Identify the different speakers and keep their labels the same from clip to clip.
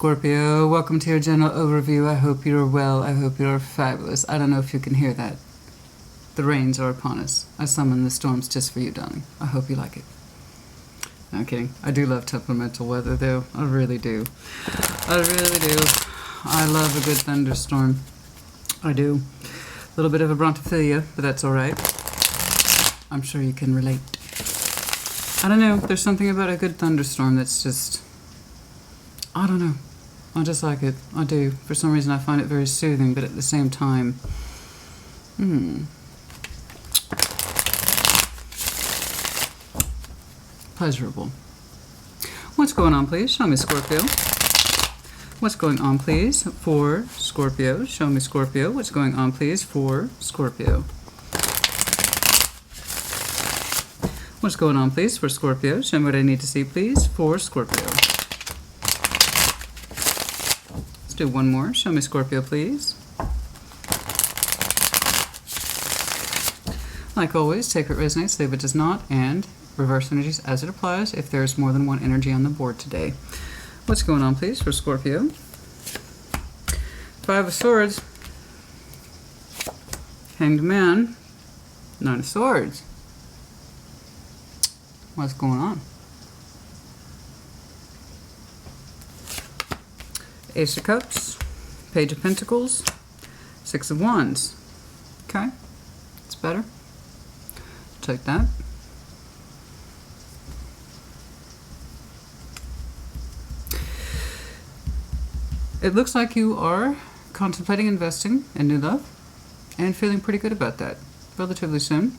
Speaker 1: Scorpio, welcome to your general overview. I hope you're well. I hope you're fabulous. I don't know if you can hear that. The rains are upon us. I summon the storms just for you, darling. I hope you like it. No, I'm kidding. I do love temperamental weather, though. I really do. I really do. I love a good thunderstorm. I do. A little bit of a brontophilia, but that's all right. I'm sure you can relate. I don't know. There's something about a good thunderstorm that's just... I don't know. I just like it. I do. For some reason I find it very soothing, but at the same time... pleasurable. What's going on, please? Show me, Scorpio. What's going on, please, for Scorpio? Show me, Scorpio. What's going on, please, for Scorpio? What's going on, please, for Scorpio? Show me what I need to see, please, for Scorpio. Let's do one more. Show me, Scorpio, please. Like always, take what resonates, leave what does not, and reverse energies as it applies if there's more than one energy on the board today. What's going on, please, for Scorpio? Five of Swords. Hanged Man. Nine of Swords. What's going on? Ace of Cups, Page of Pentacles, Six of Wands. Okay, it's better. Take that. It looks like you are contemplating investing in new love and feeling pretty good about that relatively soon.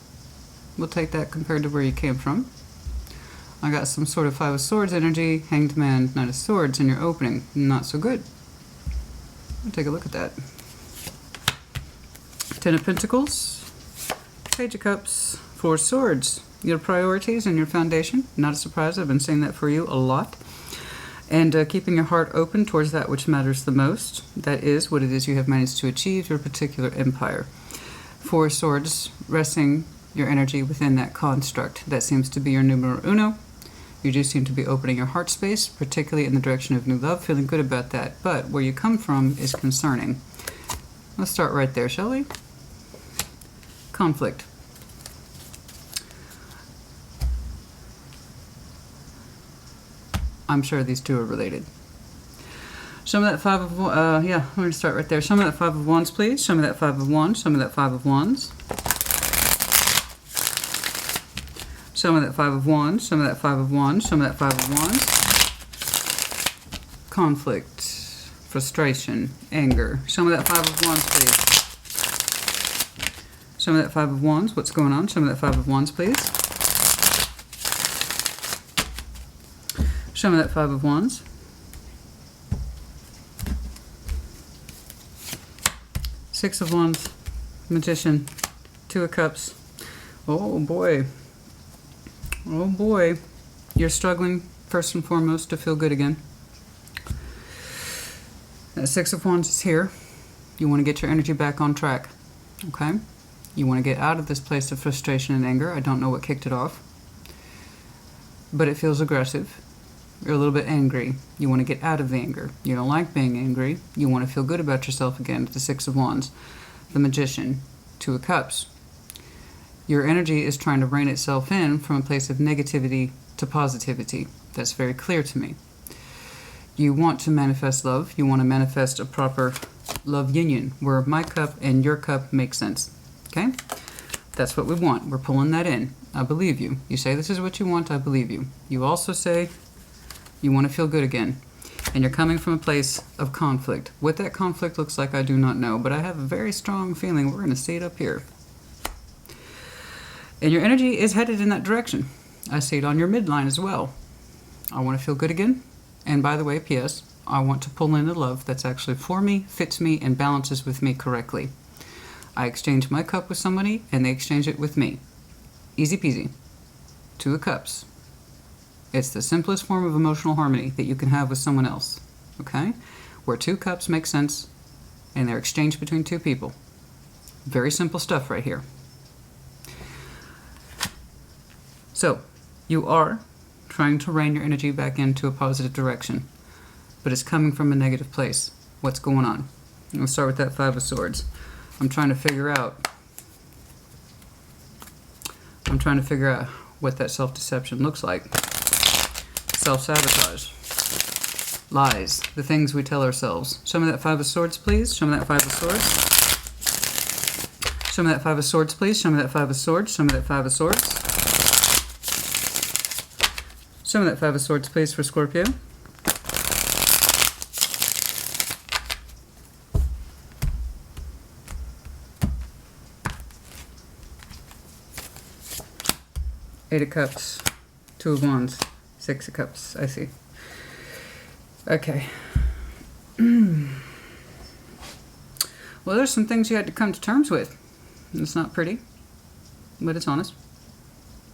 Speaker 1: We'll take that compared to where you came from. I got some sort of Five of Swords energy, Hanged Man, Knight of Swords in your opening. Not so good. We'll take a look at that. Ten of Pentacles, Page of Cups, Four of Swords. Your priorities and your foundation. Not a surprise, I've been saying that for you a lot. And keeping your heart open towards that which matters the most. That is what it is you have managed to achieve, your particular empire. Four of Swords, resting your energy within that construct. That seems to be your numero uno. You do seem to be opening your heart space, particularly in the direction of new love, feeling good about that. But where you come from is concerning. Let's start right there, shall we? Conflict. I'm sure these two are related. Show me that Five of Wands. Yeah, we're going to start right there. Show me that Five of Wands, please. Show me that Five of Wands. Show me that Five of Wands. Show me that Five of Wands. Show me that Five of Wands. Show me that Five of Wands. Conflict, frustration, anger. Show me that Five of Wands, please. Show me that Five of Wands. What's going on? Show me that Five of Wands, please. Show me that Five of Wands. Six of Wands, Magician, Two of Cups. Oh boy. Oh boy. You're struggling first and foremost to feel good again. That Six of Wands is here. You want to get your energy back on track. Okay? You want to get out of this place of frustration and anger. I don't know what kicked it off. But it feels aggressive. You're a little bit angry. You want to get out of the anger. You don't like being angry. You want to feel good about yourself again. The Six of Wands. The Magician. Two of Cups. Your energy is trying to rein itself in from a place of negativity to positivity. That's very clear to me. You want to manifest love. You want to manifest a proper love union where my cup and your cup make sense. Okay? That's what we want. We're pulling that in. I believe you. You say this is what you want. I believe you. You also say you want to feel good again. And you're coming from a place of conflict. What that conflict looks like, I do not know. But I have a very strong feeling we're going to see it up here. And your energy is headed in that direction. I see it on your midline as well. I want to feel good again. And by the way, P.S., I want to pull in the love that's actually for me, fits me, and balances with me correctly. I exchange my cup with somebody, and they exchange it with me. Easy peasy. Two of Cups. It's the simplest form of emotional harmony that you can have with someone else. Okay? Where two cups make sense, and they're exchanged between two people. Very simple stuff right here. So, you are trying to rein your energy back into a positive direction. but it's coming from a negative place. What's going on? We'll start with that Five of Swords. I'm trying to figure out what that self-deception looks like. Self-sabotage. Lies. The things we tell ourselves. Show me that Five of Swords, please. Show me that Five of Swords. Show me that Five of Swords, please. Show me that Five of Swords. Show me that Five of Swords. Show me that Five of Swords, please, for Scorpio. Eight of Cups. Two of Wands. Six of Cups. I see. Okay. Well, there's some things you had to come to terms with. It's not pretty, but it's honest.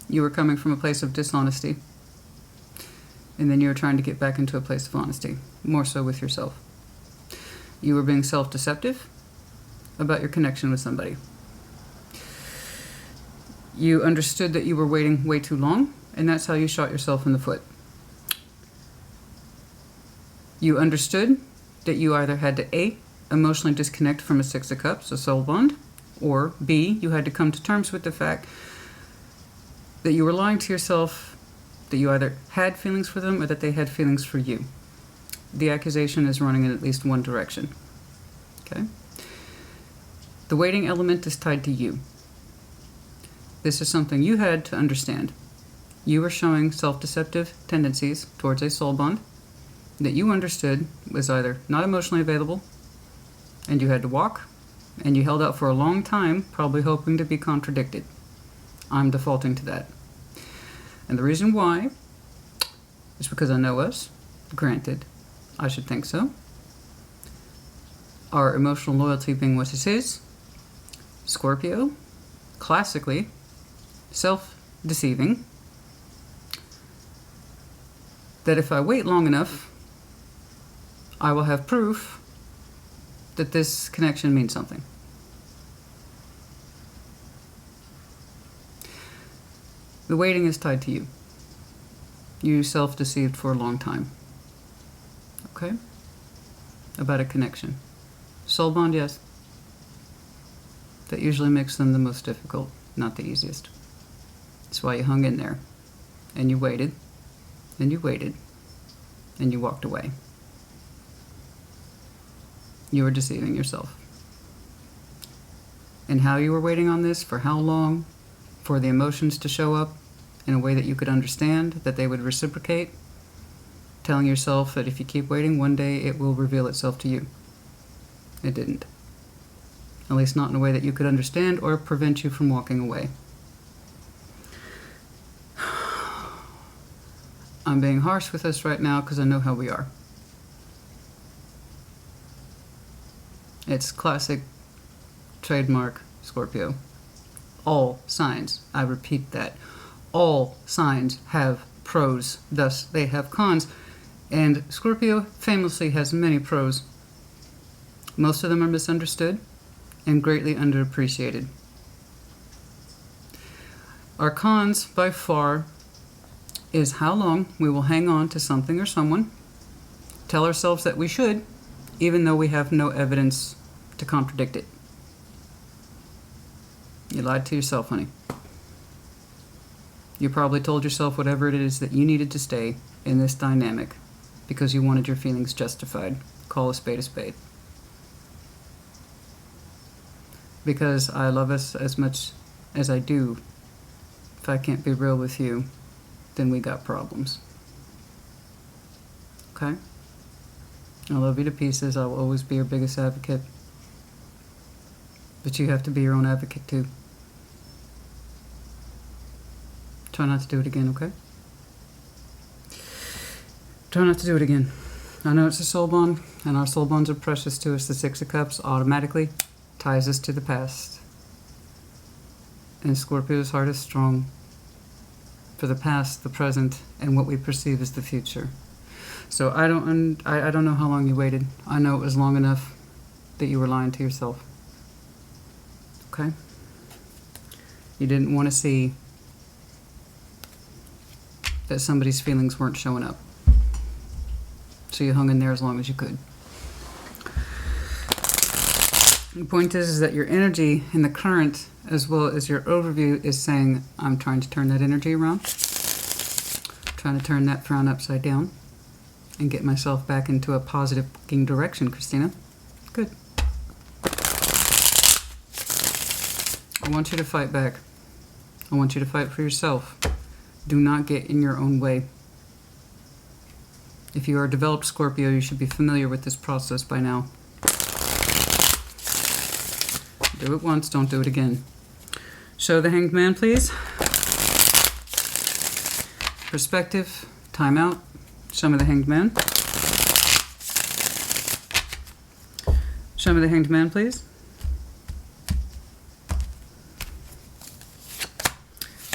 Speaker 1: You were coming from a place of dishonesty, and then you were trying to get back into a place of honesty, more so with yourself. You were being self-deceptive about your connection with somebody. You understood that you were waiting way too long, and that's how you shot yourself in the foot. You understood that you either had to A, emotionally disconnect from a Six of Cups, a soul bond, or B, you had to come to terms with the fact that you were lying to yourself, that you either had feelings for them or that they had feelings for you. The accusation is running in at least one direction. Okay? The waiting element is tied to you. This is something you had to understand. You were showing self-deceptive tendencies towards a soul bond that you understood was either not emotionally available, and you had to walk, and you held out for a long time, probably hoping to be contradicted. I'm defaulting to that. And the reason why is because I know us. Granted, I should think so. Our emotional loyalty being what it is. Scorpio, classically, self-deceiving. That if I wait long enough, I will have proof that this connection means something. The waiting is tied to you. You self-deceived for a long time. Okay? About a connection. Soul bond, yes. That usually makes them the most difficult, not the easiest. That's why you hung in there. And you waited. And you waited. And you walked away. You were deceiving yourself. And how you were waiting on this, for how long, for the emotions to show up in a way that you could understand, that they would reciprocate, telling yourself that if you keep waiting, one day it will reveal itself to you. It didn't. At least not in a way that you could understand or prevent you from walking away. I'm being harsh with us right now because I know how we are. It's classic trademark Scorpio. All signs, I repeat that, all signs have pros, thus they have cons. And Scorpio famously has many pros. Most of them are misunderstood and greatly underappreciated. Our cons, by far, is how long we will hang on to something or someone, tell ourselves that we should, even though we have no evidence to contradict it. You lied to yourself, honey. You probably told yourself whatever it is that you needed to stay in this dynamic because you wanted your feelings justified. Call a spade a spade. Because I love us as much as I do, if I can't be real with you, then we got problems. Okay? I love you to pieces. I will always be your biggest advocate. But you have to be your own advocate too. Try not to do it again, okay? Try not to do it again. I know it's a soul bond, and our soul bonds are precious to us. The Six of Cups automatically ties us to the past. And Scorpio's heart is strong for the past, the present, and what we perceive as the future. So I don't know how long you waited. I know it was long enough that you were lying to yourself. Okay? You didn't want to see that somebody's feelings weren't showing up. So you hung in there as long as you could. The point is that your energy in the current, as well as your overview, is saying, I'm trying to turn that energy around. Trying to turn that frown upside down and get myself back into a positive fucking direction, Christina. Good. I want you to fight back. I want you to fight for yourself. Do not get in your own way. If you are a developed Scorpio, you should be familiar with this process by now. Do it once, don't do it again. Show the Hanged Man, please. Perspective, time out. Show me the Hanged Man. Show me the Hanged Man, please.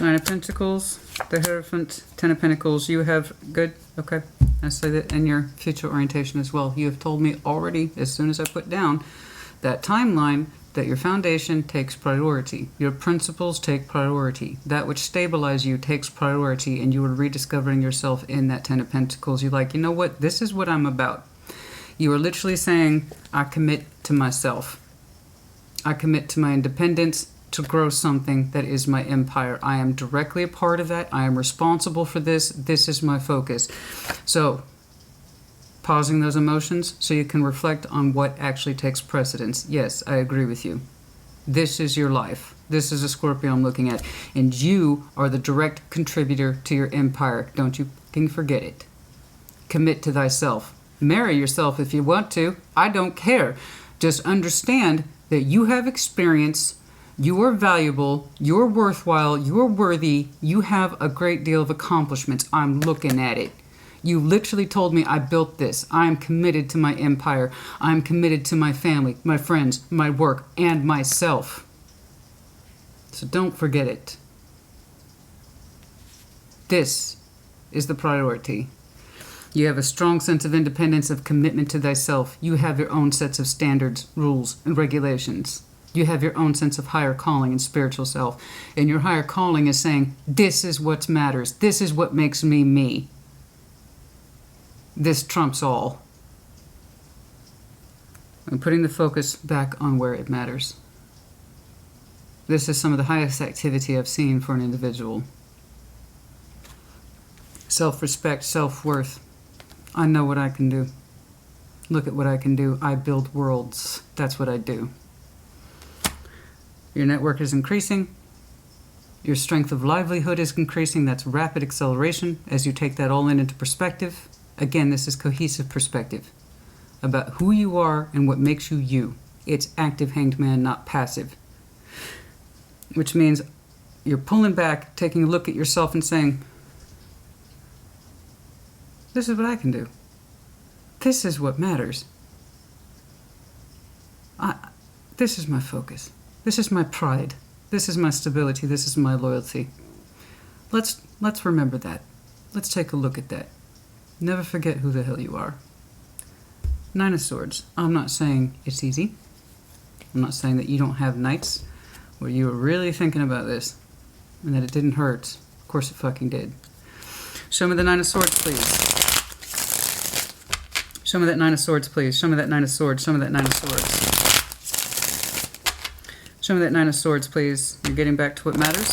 Speaker 1: Nine of Pentacles, the Hierophant, Ten of Pentacles. You have, good, okay. I say that in your future orientation as well. You have told me already, as soon as I put down that timeline, that your foundation takes priority. Your principles take priority. That which stabilizes you takes priority, and you are rediscovering yourself in that Ten of Pentacles. You're like, you know what? This is what I'm about. You are literally saying, I commit to myself. I commit to my independence to grow something that is my empire. I am directly a part of that. I am responsible for this. This is my focus. So, pausing those emotions so you can reflect on what actually takes precedence. Yes, I agree with you. This is your life. This is a Scorpio I'm looking at. And you are the direct contributor to your empire. Don't you fucking forget it. Commit to thyself. Marry yourself if you want to. I don't care. Just understand that you have experience. You are valuable. You're worthwhile. You're worthy. You have a great deal of accomplishments. I'm looking at it. You literally told me I built this. I am committed to my empire. I'm committed to my family, my friends, my work, and myself. So don't forget it. This is the priority. You have a strong sense of independence, of commitment to thyself. You have your own sets of standards, rules, and regulations. You have your own sense of higher calling and spiritual self. And your higher calling is saying, this is what matters. This is what makes me me. This trumps all. I'm putting the focus back on where it matters. This is some of the highest activity I've seen for an individual. Self-respect, self-worth. I know what I can do. Look at what I can do. I build worlds. That's what I do. Your network is increasing. Your strength of livelihood is increasing. That's rapid acceleration as you take that all into perspective. Again, this is cohesive perspective about who you are and what makes you you. It's active, Hanged Man, not passive. Which means you're pulling back, taking a look at yourself and saying, this is what I can do. This is what matters. This is my focus. This is my pride. This is my stability. This is my loyalty. Let's remember that. Let's take a look at that. Never forget who the hell you are. Nine of Swords. I'm not saying it's easy. I'm not saying that you don't have nights where you were really thinking about this and that it didn't hurt. Of course it fucking did. Show me the Nine of Swords, please. Show me that Nine of Swords, please. Show me that Nine of Swords. Show me that Nine of Swords. Show me that Nine of Swords, please. You're getting back to what matters.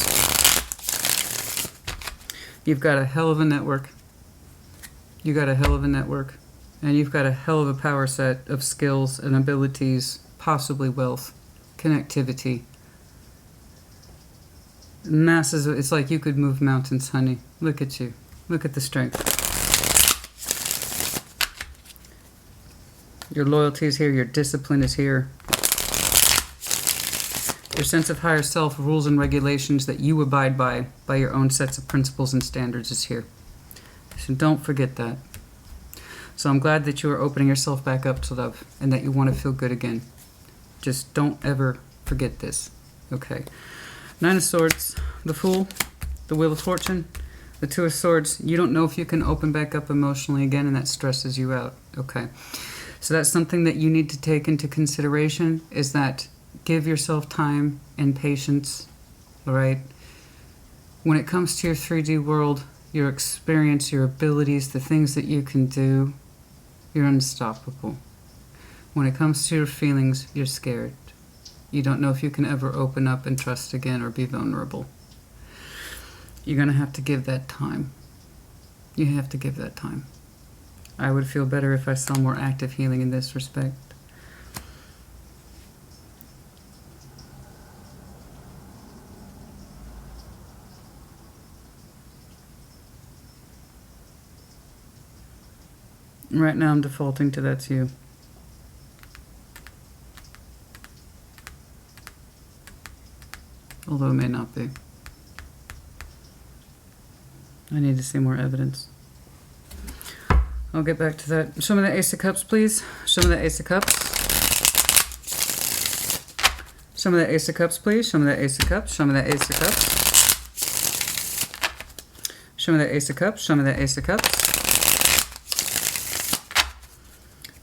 Speaker 1: You've got a hell of a network. You got a hell of a network. And you've got a hell of a power set of skills and abilities, possibly wealth, connectivity. Masses of, it's like you could move mountains, honey. Look at you. Look at the strength. Your loyalty is here. Your discipline is here. Your sense of higher self, rules and regulations that you abide by your own sets of principles and standards is here. So don't forget that. So I'm glad that you are opening yourself back up to love and that you want to feel good again. Just don't ever forget this. Okay. Nine of Swords, the Fool, the Wheel of Fortune, the Two of Swords. You don't know if you can open back up emotionally again, and that stresses you out. Okay. So that's something that you need to take into consideration, is that give yourself time and patience, all right? When it comes to your 3D world, your experience, your abilities, the things that you can do, You're unstoppable. When it comes to your feelings, you're scared. You don't know if you can ever open up and trust again or be vulnerable. You're going to have to give that time. You have to give that time. I would feel better if I saw more active healing in this respect. Right now I'm defaulting to that's you. Although it may not be. I need to see more evidence. I'll get back to that. Show me the Ace of Cups, please. Show me the Ace of Cups. Show me the Ace of Cups, please. Show me the Ace of Cups. Show me the Ace of Cups. Show me the Ace of Cups. Show me the Ace of Cups.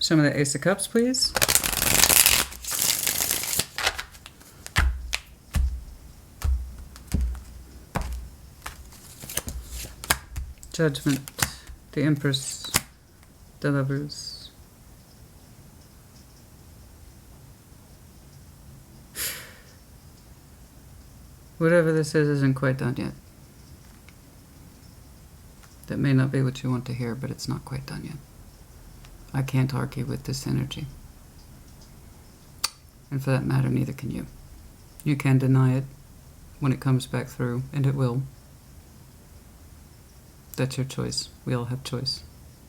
Speaker 1: Show me the Ace of Cups, please. Judgment, the Empress, the Lovers. Whatever this is isn't quite done yet. That may not be what you want to hear, but it's not quite done yet. I can't argue with this energy. And for that matter, neither can you. You can deny it when it comes back through, and it will. That's your choice. We all have choice.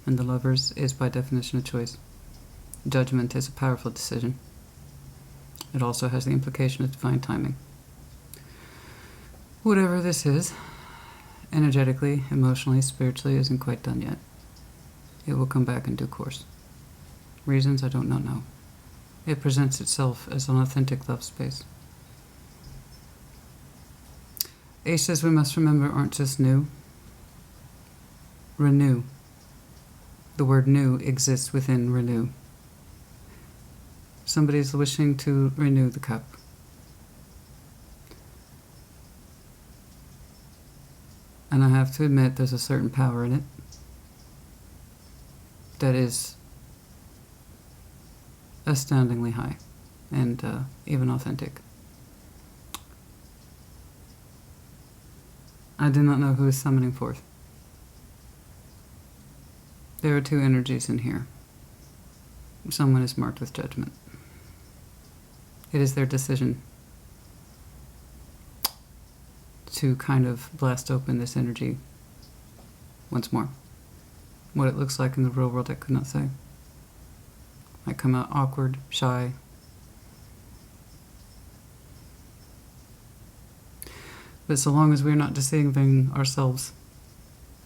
Speaker 1: And the Lovers is by definition a choice. Judgment is a powerful decision. It also has the implication of divine timing. Whatever this is, energetically, emotionally, spiritually, isn't quite done yet. It will come back in due course. Reasons I don't know now. It presents itself as an authentic love space. Aces, we must remember, aren't just new. Renew. The word new exists within renew. Somebody's wishing to renew the cup. And I have to admit there's a certain power in it that is astoundingly high and even authentic. I do not know who is summoning forth. There are two energies in here. Someone is marked with judgment. It is their decision to kind of blast open this energy once more. What it looks like in the real world, I could not say. Might come out awkward, shy. But so long as we're not deceiving ourselves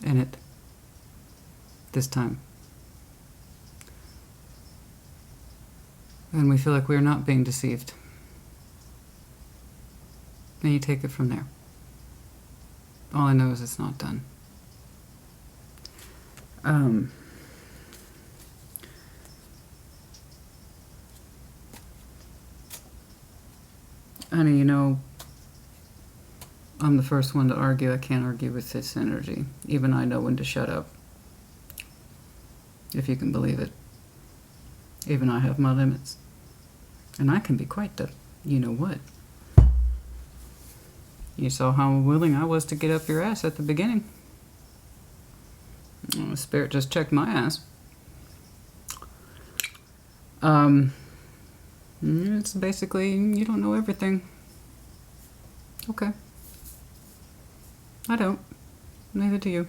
Speaker 1: in it this time, and we feel like we're not being deceived, then you take it from there. All I know is it's not done. Honey, you know, I'm the first one to argue. I can't argue with this energy. Even I know when to shut up. If you can believe it. Even I have my limits. And I can be quite the you-know-what. You saw how willing I was to get up your ass at the beginning. Well, Spirit just checked my ass. It's basically, you don't know everything. Okay. I don't. Neither do you.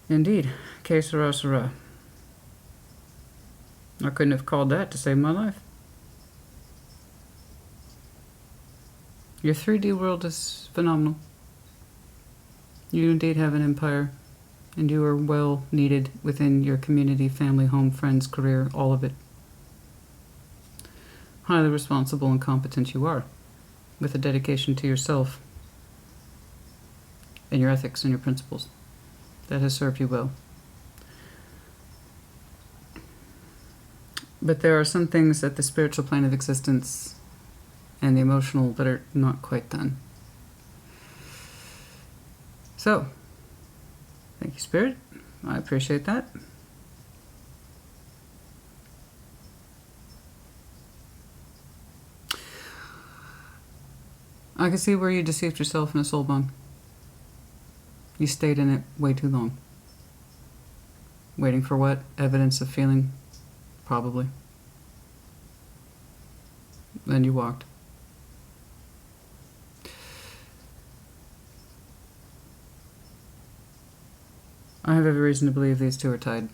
Speaker 1: Indeed. Que sera, sera. I couldn't have called that to save my life. Your 3D world is phenomenal. You indeed have an empire, and you are well needed within your community, family, home, friends, career, all of it. Highly responsible and competent you are, with a dedication to yourself and your ethics and your principles. That has served you well. But there are some things at the spiritual plane of existence and the emotional that are not quite done. So, Thank you, Spirit. I appreciate that. I can see where you deceived yourself in a soul bond. You stayed in it way too long. Waiting for what? Evidence of feeling? Probably. Then you walked. I have every reason to believe these two are tied.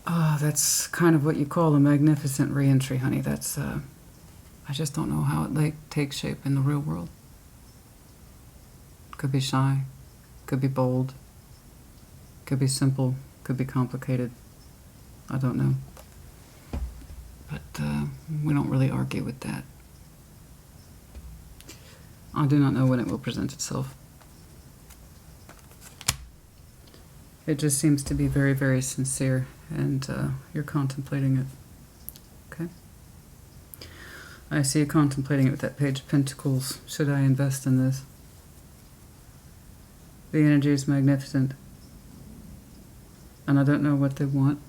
Speaker 1: Oh, that's kind of what you call a magnificent re-entry, honey. That's, I just don't know how it takes shape in the real world. Could be shy, could be bold, could be simple, could be complicated. I don't know. But we don't really argue with that. I do not know when it will present itself. It just seems to be very, very sincere, and you're contemplating it. Okay? I see you contemplating it with that Page of Pentacles. Should I invest in this? The energy is magnificent. And I don't know what they want.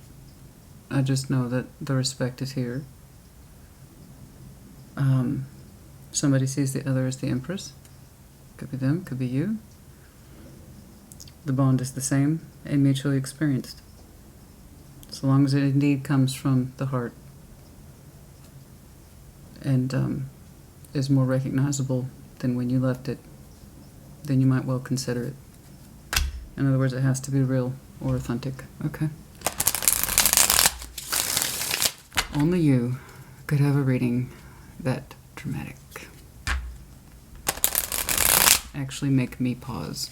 Speaker 1: I just know that the respect is here. Somebody sees the other as the Empress. Could be them, could be you. The bond is the same and mutually experienced. So long as it indeed comes from the heart and is more recognizable than when you left it, then you might well consider it. In other words, it has to be real or authentic. Okay? Only you could have a reading that dramatic. Actually make me pause.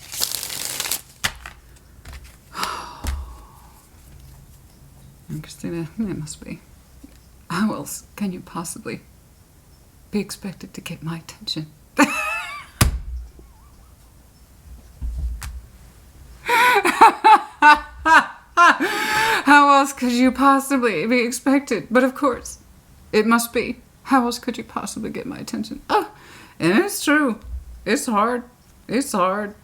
Speaker 1: And Christina, it must be. How else can you possibly be expected to get my attention? How else could you possibly be expected? But of course, it must be. How else could you possibly get my attention? Oh, and it's true. It's hard. It's hard.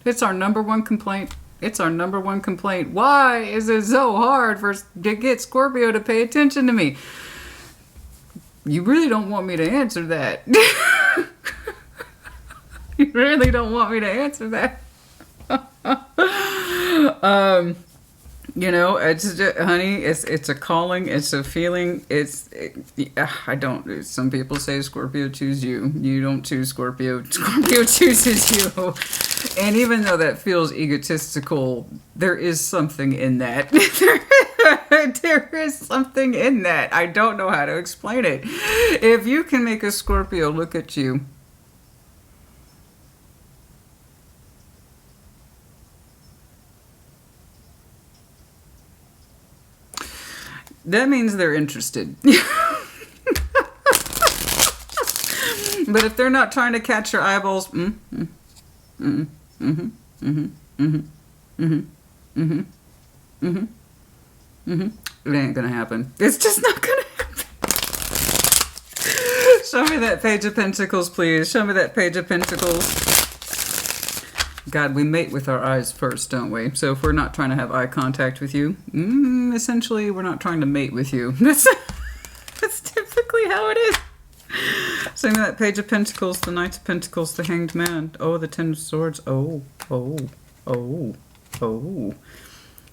Speaker 1: It's our number one complaint. It's our number one complaint. Why is it so hard to get Scorpio to pay attention to me? You really don't want me to answer that. You really don't want me to answer that. You know, it's just, honey, it's a calling, it's a feeling, some people say Scorpio choose you. You don't choose Scorpio. Scorpio chooses you. And even though that feels egotistical, there is something in that. There is something in that. I don't know how to explain it. If you can make a Scorpio look at you, that means they're interested. But if they're not trying to catch your eyeballs, it ain't gonna happen. It's just not gonna happen. Show me that Page of Pentacles, please. Show me that Page of Pentacles. God, we mate with our eyes first, don't we? So if we're not trying to have eye contact with you, essentially we're not trying to mate with you. That's typically how it is. Same with that Page of Pentacles, the Knight of Pentacles, the Hanged Man. Oh, the Ten of Swords. Oh.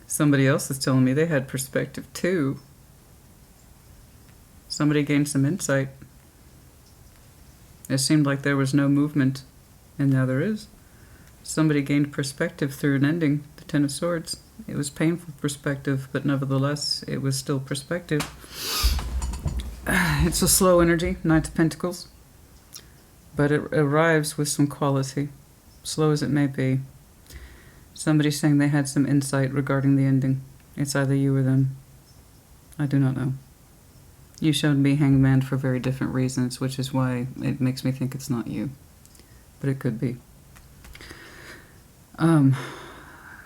Speaker 1: Somebody else is telling me they had perspective too. Somebody gained some insight. It seemed like there was no movement, and now there is. Somebody gained perspective through an ending, the Ten of Swords. It was painful perspective, but nevertheless, it was still perspective. It's a slow energy, Knight of Pentacles. But it arrives with some quality, slow as it may be. Somebody's saying they had some insight regarding the ending. It's either you or them. I do not know. You showed me Hanged Man for very different reasons, which is why it makes me think it's not you. But it could be.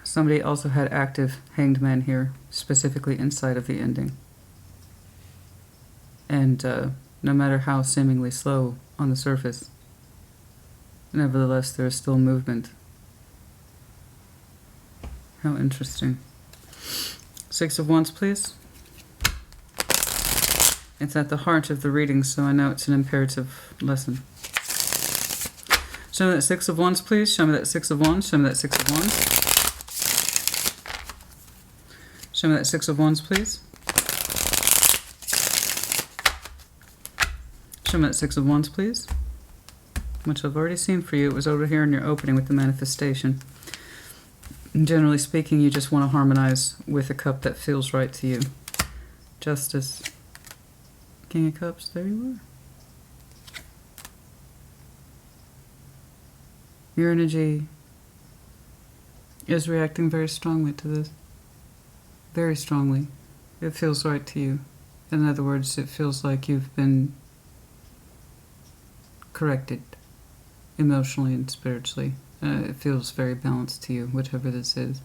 Speaker 1: Somebody also had active Hanged Man here, specifically inside of the ending. And no matter how seemingly slow on the surface. Nevertheless, there is still movement. How interesting. 6 of Wands, please. It's at the heart of the reading, so I know it's an imperative lesson. Show me that 6 of Wands, please. Show me that 6 of Wands. Show me that 6 of Wands. Show me that 6 of Wands, please. Show me that 6 of Wands, please. Which I've already seen for you. It was over here in your opening with the manifestation. And generally speaking, you just want to harmonize with a cup that feels right to you. Justice. King of Cups, there you are. Your energy is reacting very strongly to this. Very strongly. It feels right to you. In other words, it feels like you've been corrected emotionally and spiritually. It feels very balanced to you, whatever this is.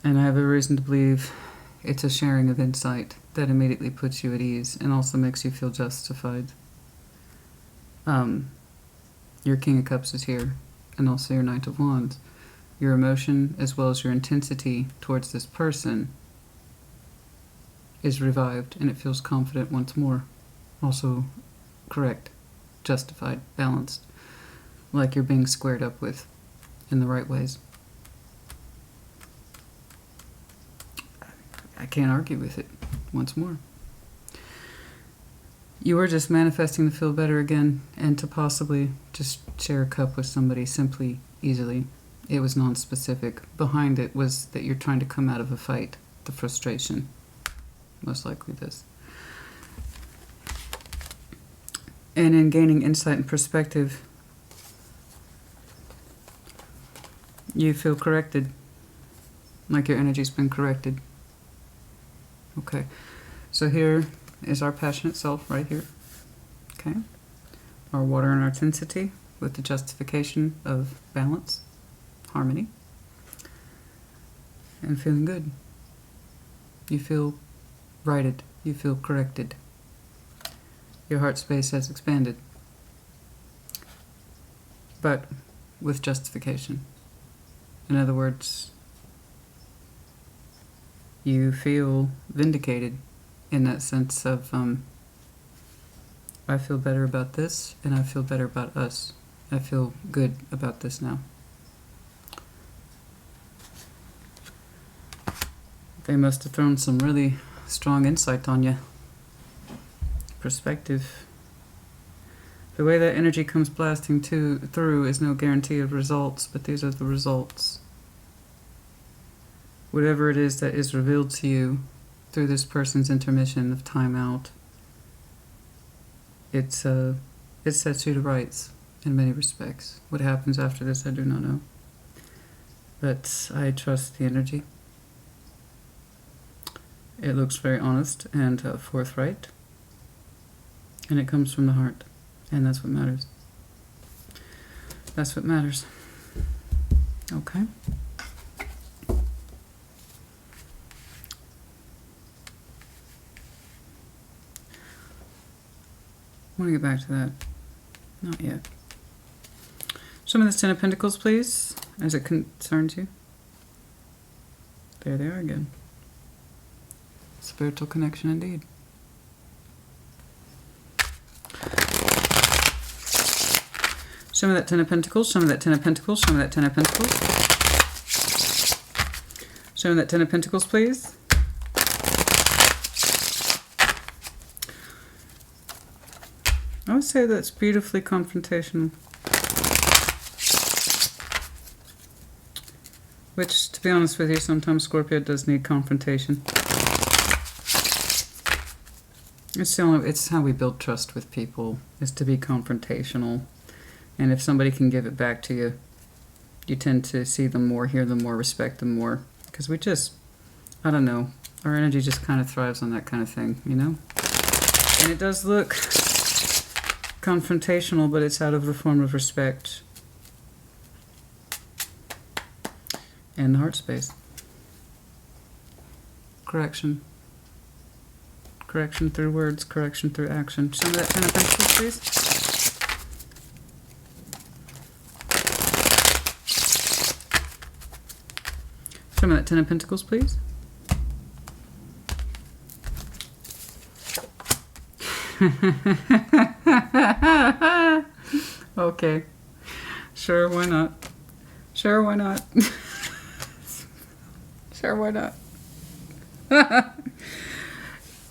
Speaker 1: And I have a reason to believe it's a sharing of insight that immediately puts you at ease and also makes you feel justified. Your King of Cups is here, and also your Knight of Wands. Your emotion, as well as your intensity towards this person, is revived, and it feels confident once more. Also correct, justified, balanced, like you're being squared up with in the right ways. I can't argue with it once more. You were just manifesting to feel better again and to possibly just share a cup with somebody simply, easily. It was non-specific. Behind it was that you're trying to come out of a fight, the frustration. Most likely this. And in gaining insight and perspective, you feel corrected, like your energy's been corrected. Okay, so here is our passionate self right here. Okay, our water and our intensity with the justification of balance, harmony, and feeling good. You feel righted, you feel corrected. Your heart space has expanded, but with justification. In other words, you feel vindicated in that sense of, I feel better about this, and I feel better about us. I feel good about this now. They must have thrown some really strong insight on you. Perspective. The way that energy comes blasting through is no guarantee of results, but these are the results. Whatever it is that is revealed to you through this person's intermission of time out, it sets you to rights in many respects. What happens after this, I do not know. But I trust the energy. It looks very honest and forthright. And it comes from the heart. And that's what matters. That's what matters. Okay. I want to get back to that. Not yet. Show me this 10 of Pentacles, please, as it concerns you. There they are again. Spiritual connection indeed. Show me that 10 of Pentacles, show me that 10 of Pentacles, show me that 10 of Pentacles. Show me that 10 of Pentacles, please. I would say that's beautifully confrontational. Which, to be honest with you, sometimes Scorpio does need confrontation. It's how we build trust with people, is to be confrontational. And if somebody can give it back to you, you tend to see them more, hear them more, respect them more. Because we just, I don't know, our energy just kind of thrives on that kind of thing, you know? And it does look confrontational, but it's out of a form of respect and the heart space. Correction. correction through words, correction through action. Show me that Ten of Pentacles, please. Show me that Ten of Pentacles, please. Okay. Sure, why not? Sure, why not? Sure, why not?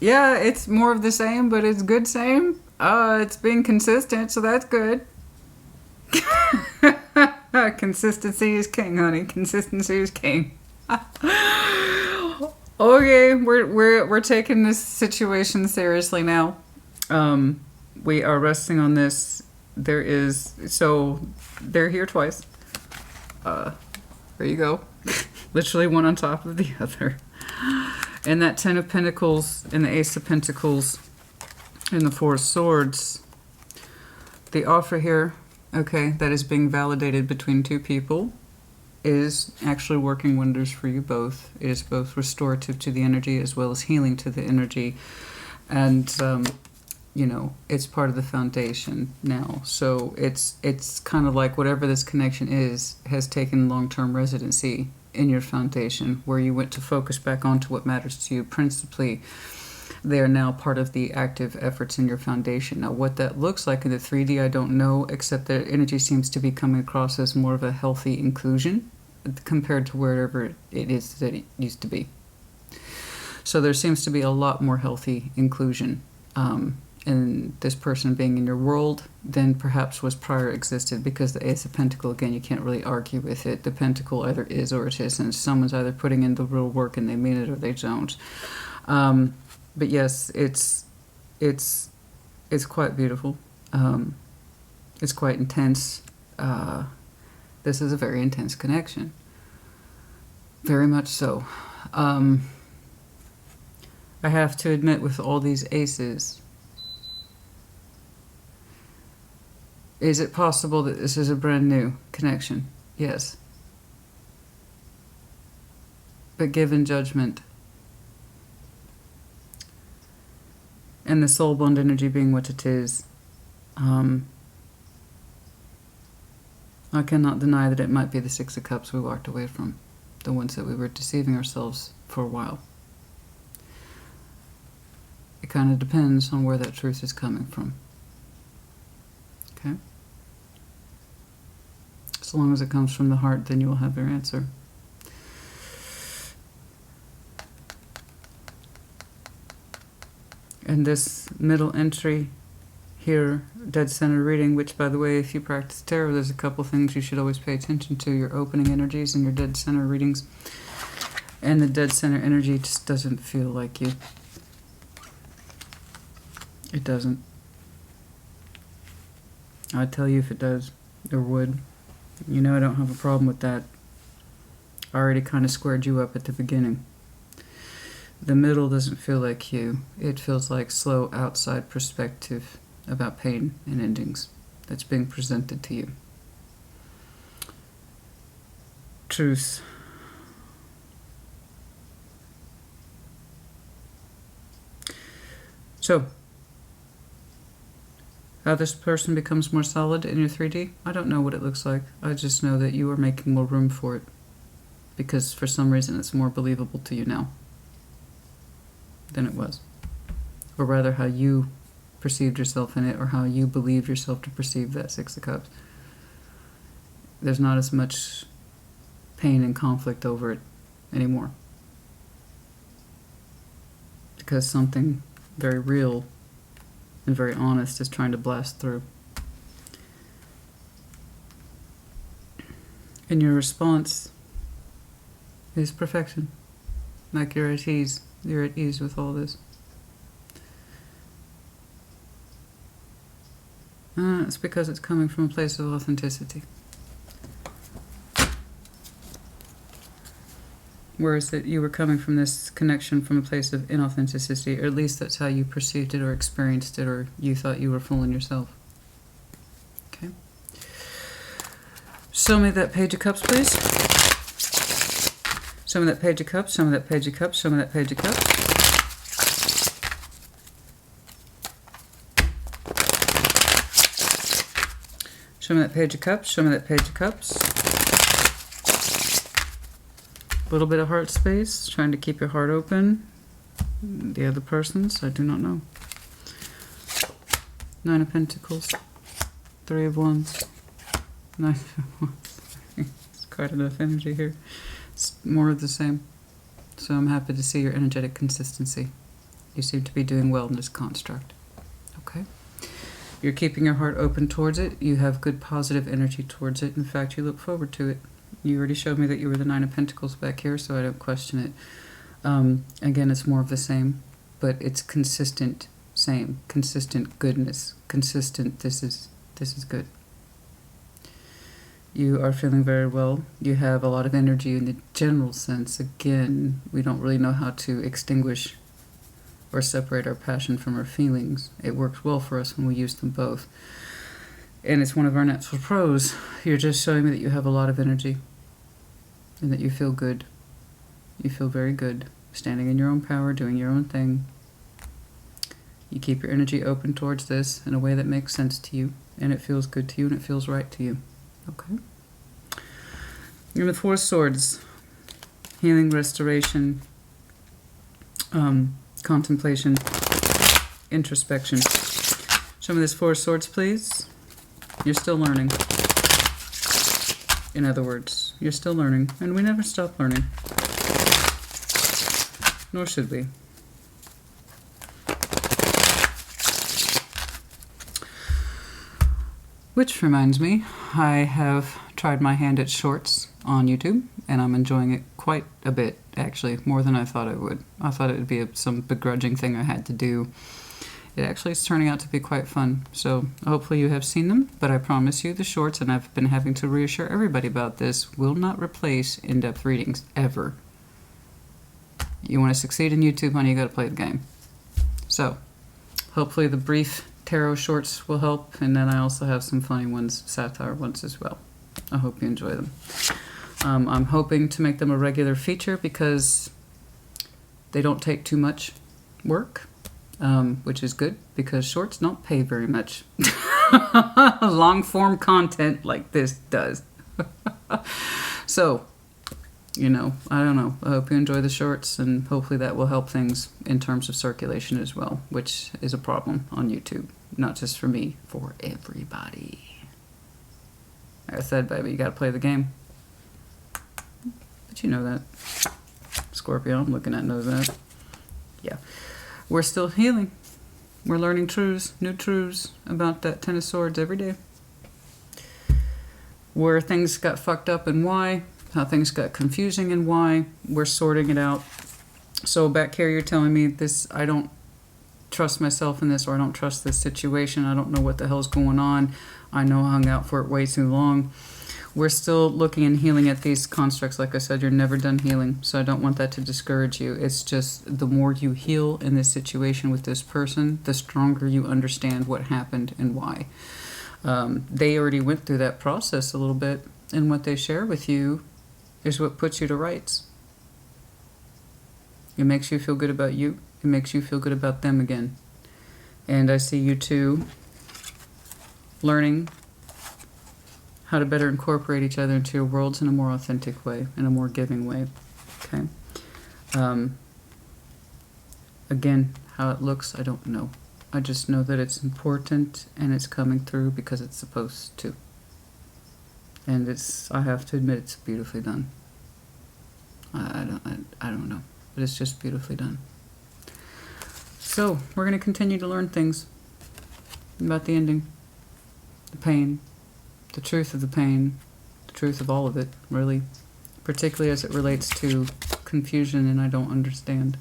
Speaker 1: Yeah, it's more of the same, but it's good same. It's being consistent, so that's good. Consistency is king, honey. Consistency is king. Okay, we're taking this situation seriously now. We are resting on this. So they're here twice. There you go. Literally one on top of the other. And that Ten of Pentacles and the Ace of Pentacles and the Four of Swords. The offer here, okay, that is being validated between two people, is actually working wonders for you both. It is both restorative to the energy as well as healing to the energy. And, you know, it's part of the foundation now. So it's kind of like whatever this connection is has taken long-term residency in your foundation, where you went to focus back onto what matters to you principally. They are now part of the active efforts in your foundation. Now, what that looks like in the 3D, I don't know, except that energy seems to be coming across as more of a healthy inclusion compared to wherever it is that it used to be. So there seems to be a lot more healthy inclusion in this person being in your world than perhaps was prior existed, because the Ace of Pentacle, again, you can't really argue with it. The Pentacle either is or it isn't. Someone's either putting in the real work and they mean it or they don't. But yes, it's quite beautiful. It's quite intense. This is a very intense connection. Very much so. I have to admit, with all these aces, is it possible that this is a brand new connection? Yes. But given judgment, and the soul bond energy being what it is, I cannot deny that it might be the Six of Cups we walked away from, the ones that we were deceiving ourselves for a while. It kind of depends on where that truth is coming from. Okay? As long as it comes from the heart, then you will have your answer. And this middle entry here, dead center reading, which, by the way, if you practice tarot, there's a couple things you should always pay attention to: your opening energies and your dead center readings. And the dead center energy just doesn't feel like you. It doesn't. I'd tell you if it does, or would. You know I don't have a problem with that. I already kind of squared you up at the beginning. The middle doesn't feel like you. It feels like slow outside perspective about pain and endings that's being presented to you. Truth. So, how this person becomes more solid in your 3D, I don't know what it looks like. I just know that you are making more room for it, because for some reason it's more believable to you now than it was. Or rather, how you perceived yourself in it, or how you believe yourself to perceive that Six of Cups. There's not as much pain and conflict over it anymore, because something very real and very honest is trying to blast through. And your response is perfection. Like you're at ease. You're at ease with all this. It's because it's coming from a place of authenticity. Whereas that you were coming from this connection from a place of inauthenticity, or at least that's how you perceived it or experienced it, or you thought you were fooling yourself. Okay. Show me that Page of Cups, please. Show me that Page of Cups, show me that Page of Cups, show me that Page of Cups. Show me that Page of Cups. Show me that Page of Cups. A little bit of heart space. Trying to keep your heart open. The other person's, I do not know. Nine of Pentacles. Three of Wands. Nine of Wands. It's quite enough energy here. It's more of the same. So I'm happy to see your energetic consistency. You seem to be doing well in this construct. Okay? You're keeping your heart open towards it. You have good positive energy towards it. In fact, you look forward to it. You already showed me that you were the Nine of Pentacles back here, so I don't question it. Again, it's more of the same, but it's consistent same, consistent goodness, consistent this is good. You are feeling very well. You have a lot of energy in the general sense. Again, we don't really know how to extinguish or separate our passion from our feelings. It works well for us when we use them both. And it's one of our natural pros. You're just showing me that you have a lot of energy and that you feel good. You feel very good, standing in your own power, doing your own thing. You keep your energy open towards this in a way that makes sense to you, and it feels good to you, and it feels right to you. Okay? You're the Four of Swords. Healing, restoration, contemplation, introspection. Show me this Four of Swords, please. You're still learning. In other words, you're still learning, and we never stop learning. Nor should we. Which reminds me, I have tried my hand at shorts on YouTube, and I'm enjoying it quite a bit, actually, more than I thought I would. I thought it would be some begrudging thing I had to do. It actually is turning out to be quite fun, so hopefully you have seen them, but I promise you the shorts, and I've been having to reassure everybody about this, will not replace in-depth readings, ever. You want to succeed in YouTube, honey, you got to play the game. So, hopefully the brief tarot shorts will help, and then I also have some funny ones, satire ones as well. I hope you enjoy them. I'm hoping to make them a regular feature because they don't take too much work, which is good because shorts don't pay very much. Long-form content like this does. So, you know, I don't know. I hope you enjoy the shorts, and hopefully that will help things in terms of circulation as well, which is a problem on YouTube. Not just for me, for everybody. Like I said, baby, you gotta play the game. But you know that. Scorpio, I'm looking at, knows that. Yeah. We're still healing. We're learning truths, new truths about that Ten of Swords every day. Where things got fucked up and why. How things got confusing and why. We're sorting it out. So back here you're telling me this, I don't trust myself in this, or I don't trust this situation. I don't know what the hell's going on. I know I hung out for it way too long. We're still looking and healing at these constructs. Like I said, you're never done healing, so I don't want that to discourage you. It's just the more you heal in this situation with this person, the stronger you understand what happened and why. They already went through that process a little bit, and what they share with you is what puts you to rights. It makes you feel good about you. It makes you feel good about them again. And I see you two learning how to better incorporate each other into your worlds in a more authentic way, in a more giving way. Okay. Again, how it looks, I don't know. I just know that it's important and it's coming through because it's supposed to. And it's, I have to admit, it's beautifully done. I don't know, but it's just beautifully done. So, we're going to continue to learn things about the ending, the pain, the truth of the pain, the truth of all of it, really, particularly as it relates to confusion and I don't understand.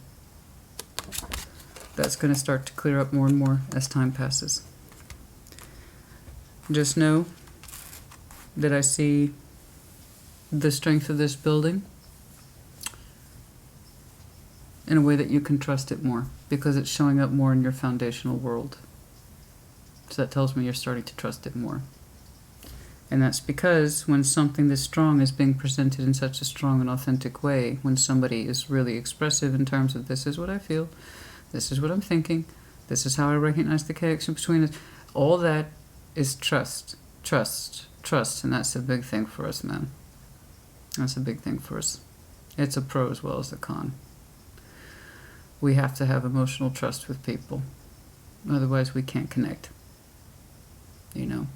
Speaker 1: That's going to start to clear up more and more as time passes. Just know that I see the strength of this building in a way that you can trust it more, because it's showing up more in your foundational world. So that tells me you're starting to trust it more. And that's because when something this strong is being presented in such a strong and authentic way, when somebody is really expressive in terms of this is what I feel, this is what I'm thinking, this is how I recognize the connection between us, all that is trust. Trust. Trust, and that's a big thing for us, man. That's a big thing for us. It's a pro as well as a con. We have to have emotional trust with people. Otherwise, we can't connect. You know?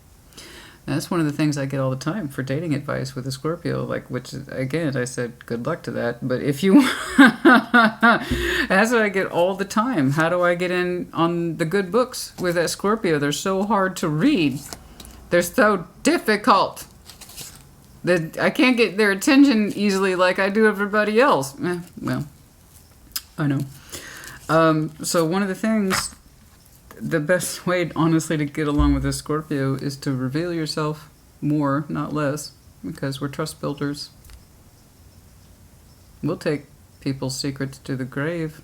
Speaker 1: And that's one of the things I get all the time for dating advice with a Scorpio, like, which, again, I said, good luck to that. But if you... That's what I get all the time. How do I get in on the good books with that Scorpio? They're so hard to read. They're so difficult. That I can't get their attention easily like I do everybody else. Well, I know. So one of the things, the best way, honestly, to get along with a Scorpio is to reveal yourself more, not less, because we're trust builders. We'll take people's secrets to the grave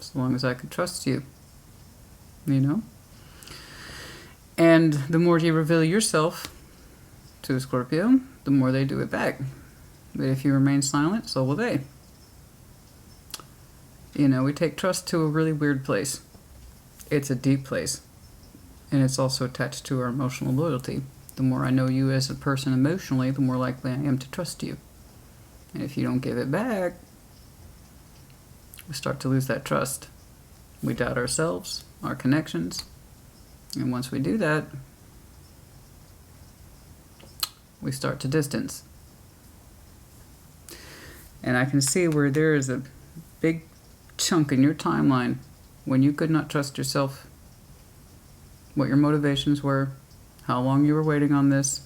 Speaker 1: as long as I can trust you, you know? And the more you reveal yourself to a Scorpio, the more they do it back. But if you remain silent, so will they. You know, we take trust to a really weird place. It's a deep place. And it's also attached to our emotional loyalty. The more I know you as a person emotionally, the more likely I am to trust you. And if you don't give it back, we start to lose that trust. We doubt ourselves, our connections. And once we do that, we start to distance. And I can see where there is a big chunk in your timeline when you could not trust yourself, what your motivations were, how long you were waiting on this.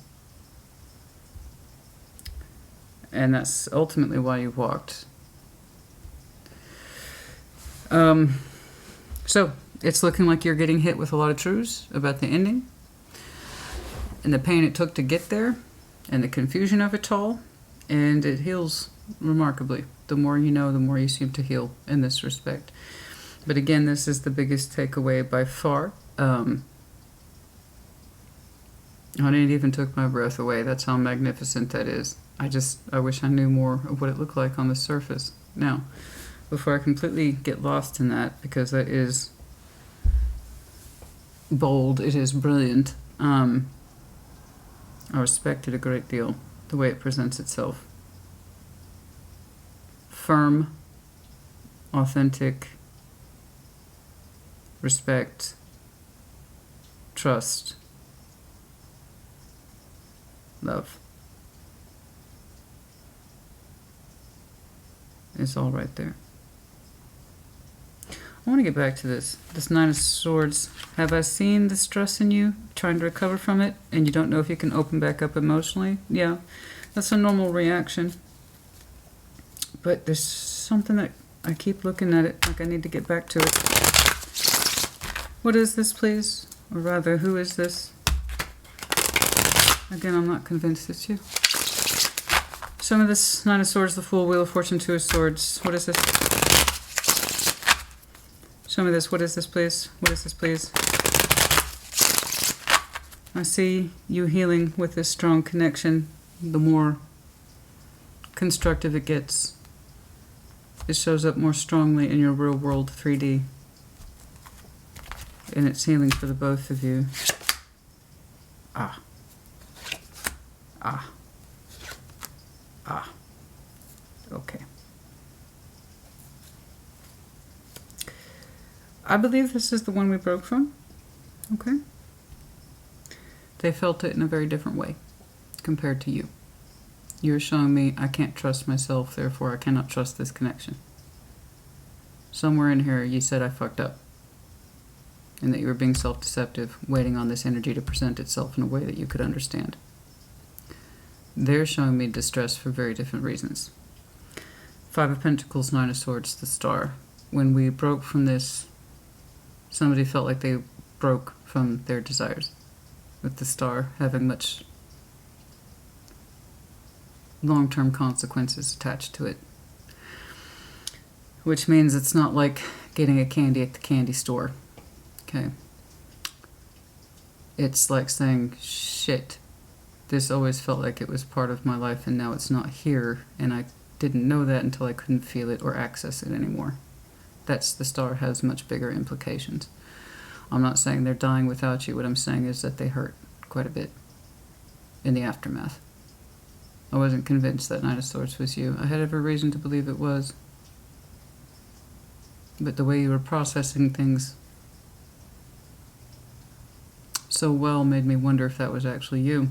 Speaker 1: And that's ultimately why you walked. So, it's looking like you're getting hit with a lot of truths about the ending, and the pain it took to get there, and the confusion of it all, and it heals remarkably. The more you know, the more you seem to heal in this respect. But again, this is the biggest takeaway by far. It even took my breath away. That's how magnificent that is. I wish I knew more of what it looked like on the surface. Now, before I completely get lost in that, because that is bold, it is brilliant, I respect it a great deal, the way it presents itself. Firm, authentic, respect, trust, love. It's all right there. I want to get back to this Nine of Swords. Have I seen the stress in you, trying to recover from it, and you don't know if you can open back up emotionally? Yeah, that's a normal reaction. But there's something that I keep looking at it, like I need to get back to it. What is this, please? Or rather, who is this? Again, I'm not convinced it's you. Some of this Nine of Swords, the Fool, Wheel of Fortune, Two of Swords. What is this? Show me this. What is this, please? What is this, please? I see you healing with this strong connection. The more constructive it gets, it shows up more strongly in your real world 3D. And it's healing for the both of you. Ah. Ah. Ah. Okay. I believe this is the one we broke from. Okay. They felt it in a very different way compared to you. You're showing me I can't trust myself, therefore I cannot trust this connection. Somewhere in here you said I fucked up. And that you were being self-deceptive, waiting on this energy to present itself in a way that you could understand. They're showing me distress for very different reasons. Five of Pentacles, Nine of Swords, the Star. When we broke from this, somebody felt like they broke from their desires, with the Star having much long-term consequences attached to it. Which means it's not like getting a candy at the candy store. Okay. It's like saying, shit, this always felt like it was part of my life and now it's not here, and I didn't know that until I couldn't feel it or access it anymore. That's the Star has much bigger implications. I'm not saying they're dying without you. What I'm saying is that they hurt quite a bit in the aftermath. I wasn't convinced that Knight of Swords was you. I had every reason to believe it was. But the way you were processing things so well made me wonder if that was actually you.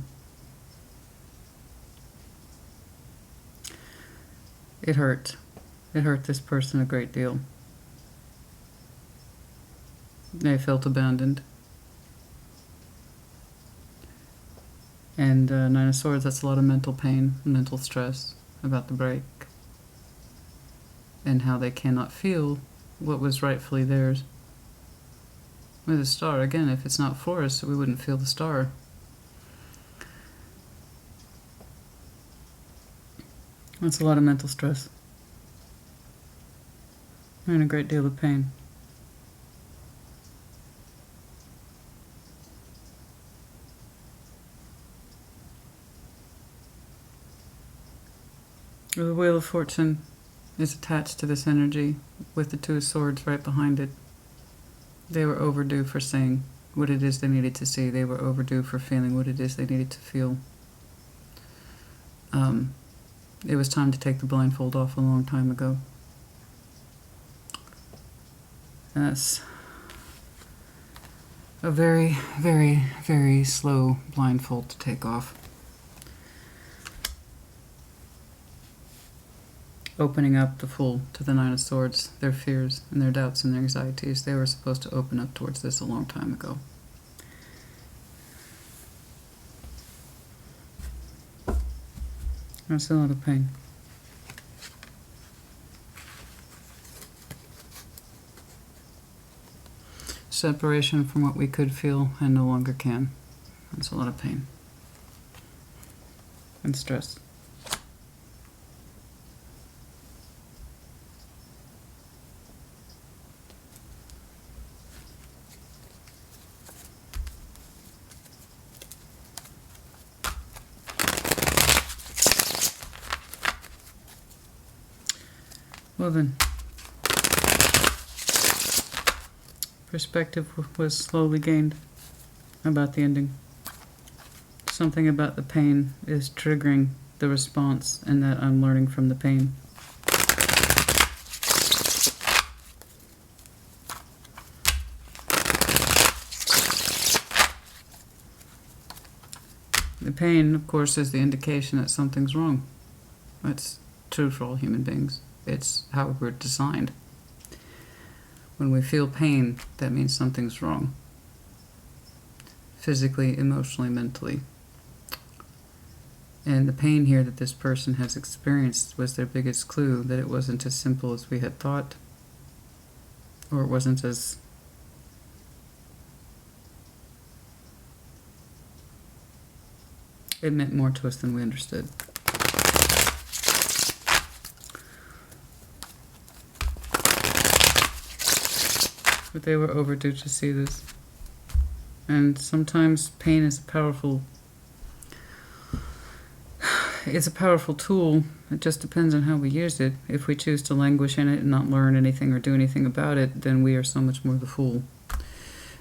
Speaker 1: It hurt. It hurt this person a great deal. They felt abandoned. And Nine of Swords, that's a lot of mental pain, mental stress about the break. And how they cannot feel what was rightfully theirs. With a star, again, if it's not for us, we wouldn't feel the star. That's a lot of mental stress. And a great deal of pain. The Wheel of Fortune is attached to this energy with the Two of Swords right behind it. They were overdue for seeing what it is they needed to see. They were overdue for feeling what it is they needed to feel. It was time to take the blindfold off a long time ago. And that's a very, very, very slow blindfold to take off. Opening up the Fool to the Nine of Swords, their fears and their doubts and their anxieties. They were supposed to open up towards this a long time ago. That's a lot of pain. Separation from what we could feel and no longer can. That's a lot of pain. And stress. Well then, perspective was slowly gained about the ending. Something about the pain is triggering the response, and that I'm learning from the pain. The pain, of course, is the indication that something's wrong. That's true for all human beings. It's how we're designed. When we feel pain, that means something's wrong. Physically, emotionally, mentally. And the pain here that this person has experienced was their biggest clue that it wasn't as simple as we had thought, or it wasn't as it meant more to us than we understood. But they were overdue to see this. And sometimes pain is it's a powerful tool. It just depends on how we use it. If we choose to languish in it and not learn anything or do anything about it, then we are so much more the fool.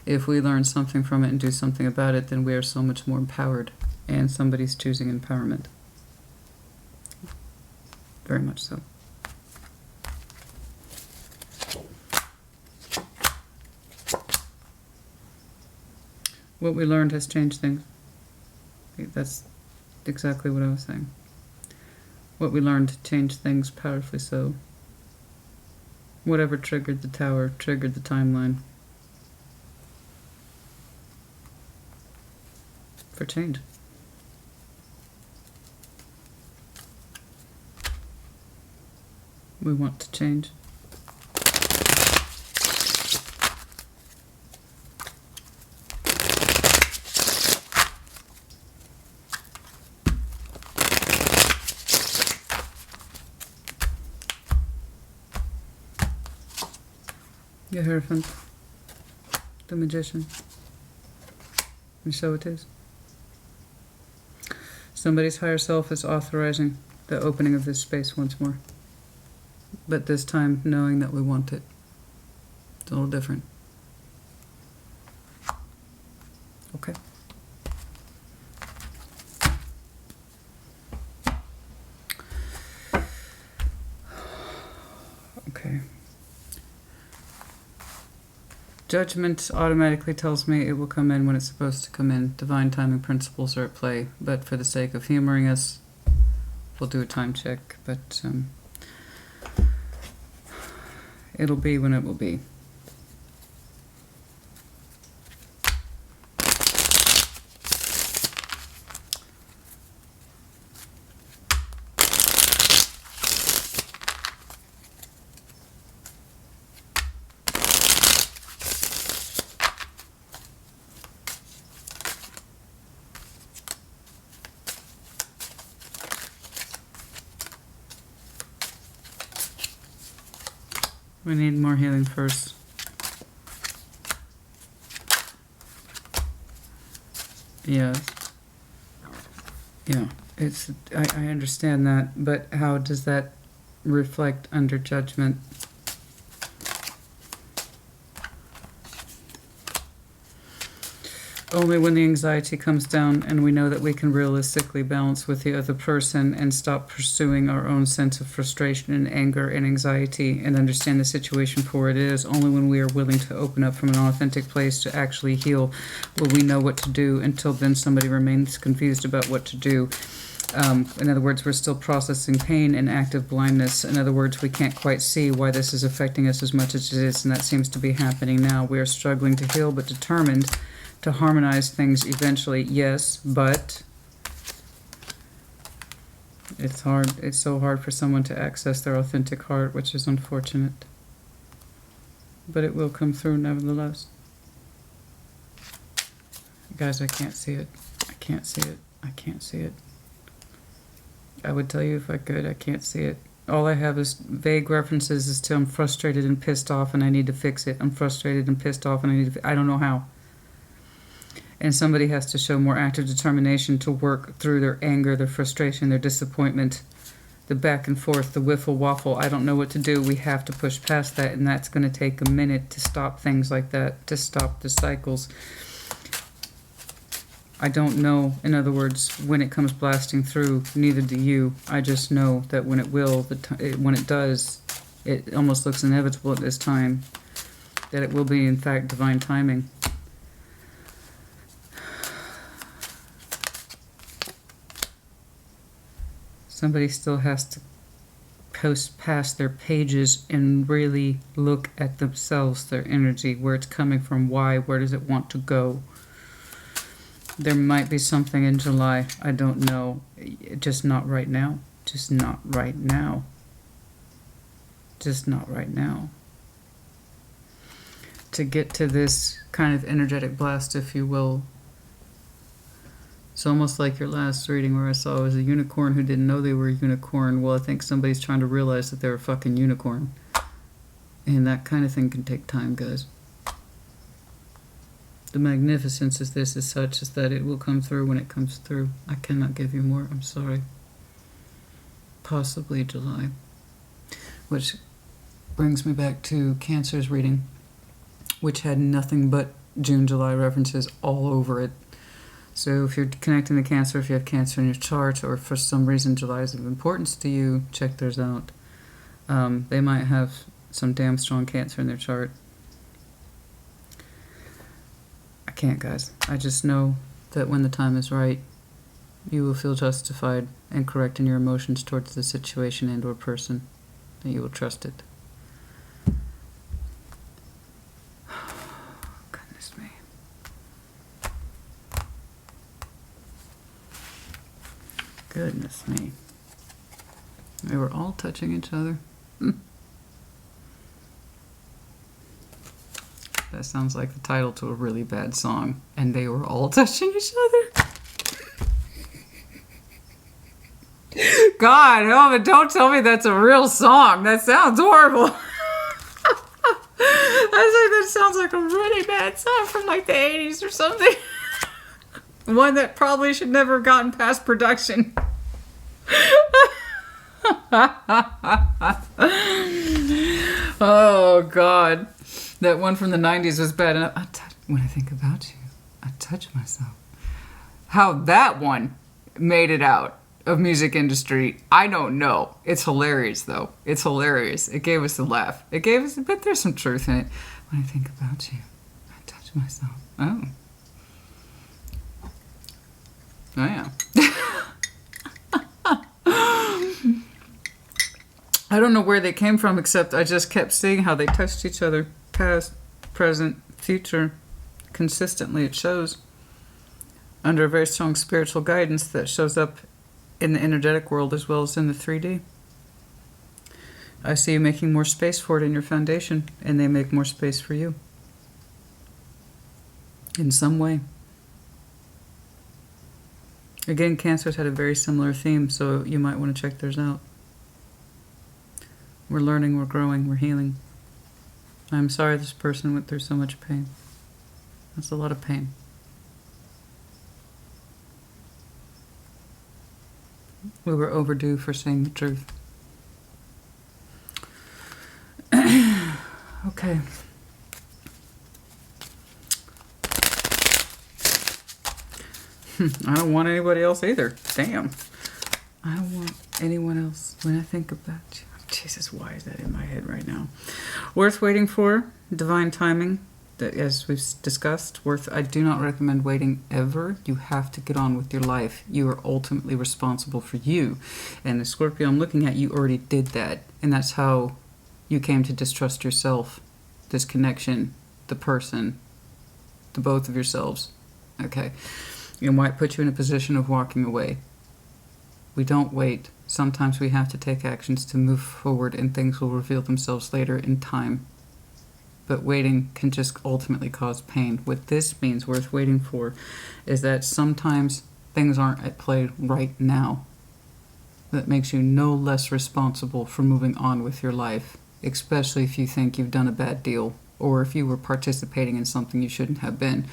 Speaker 1: If we learn something from it and do something about it, then we are so much more empowered. And somebody's choosing empowerment. Very much so. What we learned has changed things. That's exactly what I was saying. What we learned changed things powerfully so. Whatever triggered the tower, triggered the timeline. For change. We want to change. The Hierophant, the Magician, and so it is. Somebody's higher self is authorizing the opening of this space once more, but this time knowing that we want it. It's a little different. Okay. Judgment automatically tells me it will come in when it's supposed to come in. Divine timing principles are at play. But for the sake of humoring us, we'll do a time check. But it'll be when it will be. We need more healing first. Yes. Yeah, I understand that, but how does that reflect under judgment? Only when the anxiety comes down and we know that we can realistically balance with the other person and stop pursuing our own sense of frustration and anger and anxiety and understand the situation for what it is. Only when we are willing to open up from an authentic place to actually heal will we know what to do. Until then, somebody remains confused about what to do. In other words, we're still processing pain and active blindness. In other words, we can't quite see why this is affecting us as much as it is, and that seems to be happening now. We are struggling to heal, but determined to harmonize things eventually, yes, but it's hard. It's so hard for someone to access their authentic heart, which is unfortunate. But it will come through nevertheless. Guys, I can't see it. I can't see it. I can't see it. I would tell you if I could. I can't see it. All I have is vague references as to I'm frustrated and pissed off and I need to fix it. I'm frustrated and pissed off and I need to I don't know how. And somebody has to show more active determination to work through their anger, their frustration, their disappointment, the back and forth, the wiffle waffle. I don't know what to do. We have to push past that, and that's going to take a minute to stop things like that, to stop the cycles. I don't know, in other words, when it comes blasting through, neither do you. I just know that when it will, when it does, it almost looks inevitable at this time, that it will be, in fact, divine timing. Somebody still has to post past their pages and really look at themselves, their energy, where it's coming from, why, where does it want to go. There might be something in July, I don't know, just not right now, just not right now, just not right now. To get to this kind of energetic blast, if you will, it's almost like your last reading where I saw was a unicorn who didn't know they were a unicorn. Well, I think somebody's trying to realize that they're a fucking unicorn. And that kind of thing can take time, guys. The magnificence of this is such as that it will come through when it comes through. I cannot give you more. I'm sorry. Possibly July. Which brings me back to Cancer's reading, which had nothing but June, July references all over it. So if you're connecting to Cancer, if you have Cancer in your chart, or for some reason July is of importance to you, check theirs out. They might have some damn strong Cancer in their chart. I can't, guys. I just know that when the time is right, you will feel justified and correct in your emotions towards the situation and or person, and you will trust it. Goodness me. Goodness me. They were all touching each other. That sounds like the title to a really bad song. And they were all touching each other. God, oh, but don't tell me that's a real song. That sounds horrible. That sounds like a really bad song from like the 80s or something. One that probably should never have gotten past production. Oh, God. That one from the 90s was bad. And when I think about you, I touch myself. How that one made it out of music industry, I don't know. It's hilarious, though. It's hilarious. It gave us a laugh. It gave us, but there's some truth in it. When I think about you, to myself. Oh. Oh, yeah. I don't know where they came from, except I just kept seeing how they touched each other. Past, present, future. Consistently, it shows. Under a very strong spiritual guidance that shows up in the energetic world as well as in the 3D. I see you making more space for it in your foundation, and they make more space for you. In some way. Again, Cancer's had a very similar theme, so you might want to check theirs out. We're learning, we're growing, we're healing. I'm sorry this person went through so much pain. That's a lot of pain. We were overdue for saying the truth. Okay. I don't want anybody else either. Damn. I don't want anyone else when I think about you. Jesus, why is that in my head right now? Worth waiting for. Divine timing. That, as we've discussed, I do not recommend waiting ever. You have to get on with your life. You are ultimately responsible for you. And the Scorpio I'm looking at, you already did that. And that's how you came to distrust yourself. This connection, the person, the both of yourselves. Okay. And why it puts you in a position of walking away. We don't wait. Sometimes we have to take actions to move forward, and things will reveal themselves later in time. But waiting can just ultimately cause pain. What this means, worth waiting for, is that sometimes things aren't at play right now. That makes you no less responsible for moving on with your life, especially if you think you've done a bad deal, or if you were participating in something you shouldn't have been,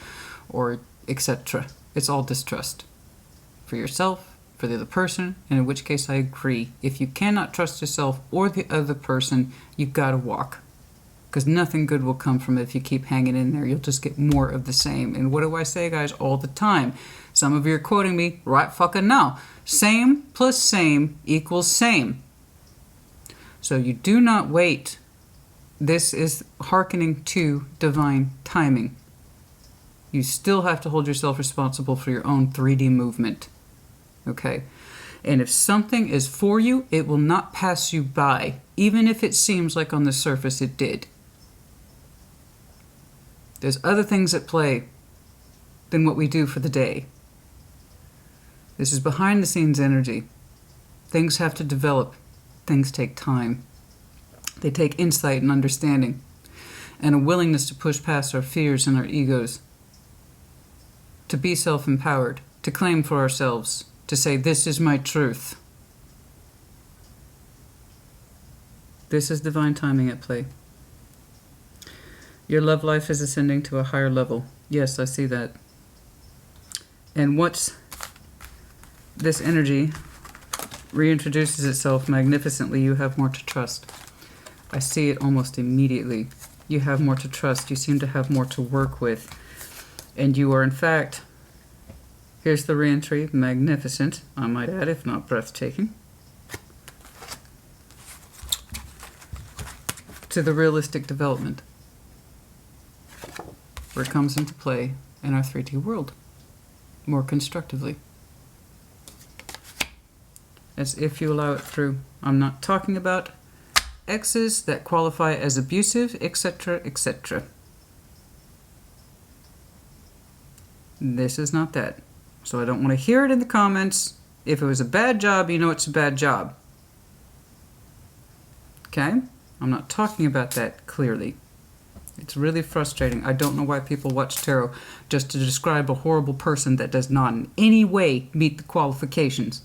Speaker 1: or etc. It's all distrust. For yourself, for the other person, and in which case I agree. If you cannot trust yourself or the other person, you've got to walk. Because nothing good will come from it if you keep hanging in there. You'll just get more of the same. And what do I say, guys, all the time? Some of you are quoting me right fucking now. Same plus same equals same. So you do not wait. This is hearkening to divine timing. You still have to hold yourself responsible for your own 3D movement. Okay? And if something is for you, it will not pass you by, even if it seems like on the surface it did. There's other things at play than what we do for the day. This is behind the scenes energy. Things have to develop. Things take time. They take insight and understanding, and a willingness to push past our fears and our egos, to be self-empowered, to claim for ourselves, to say, this is my truth. This is divine timing at play. Your love life is ascending to a higher level. Yes, I see that. And once this energy reintroduces itself magnificently, you have more to trust. I see it almost immediately. You have more to trust. You seem to have more to work with. And you are, in fact, here's the reentry, magnificent, I might add, if not breathtaking, to the realistic development, where it comes into play in our 3D world, more constructively. As if you allow it through. I'm not talking about exes that qualify as abusive, etc., etc. This is not that. So I don't want to hear it in the comments. If it was a bad job, you know it's a bad job. Okay? I'm not talking about that clearly. It's really frustrating. I don't know why people watch tarot just to describe a horrible person that does not in any way meet the qualifications.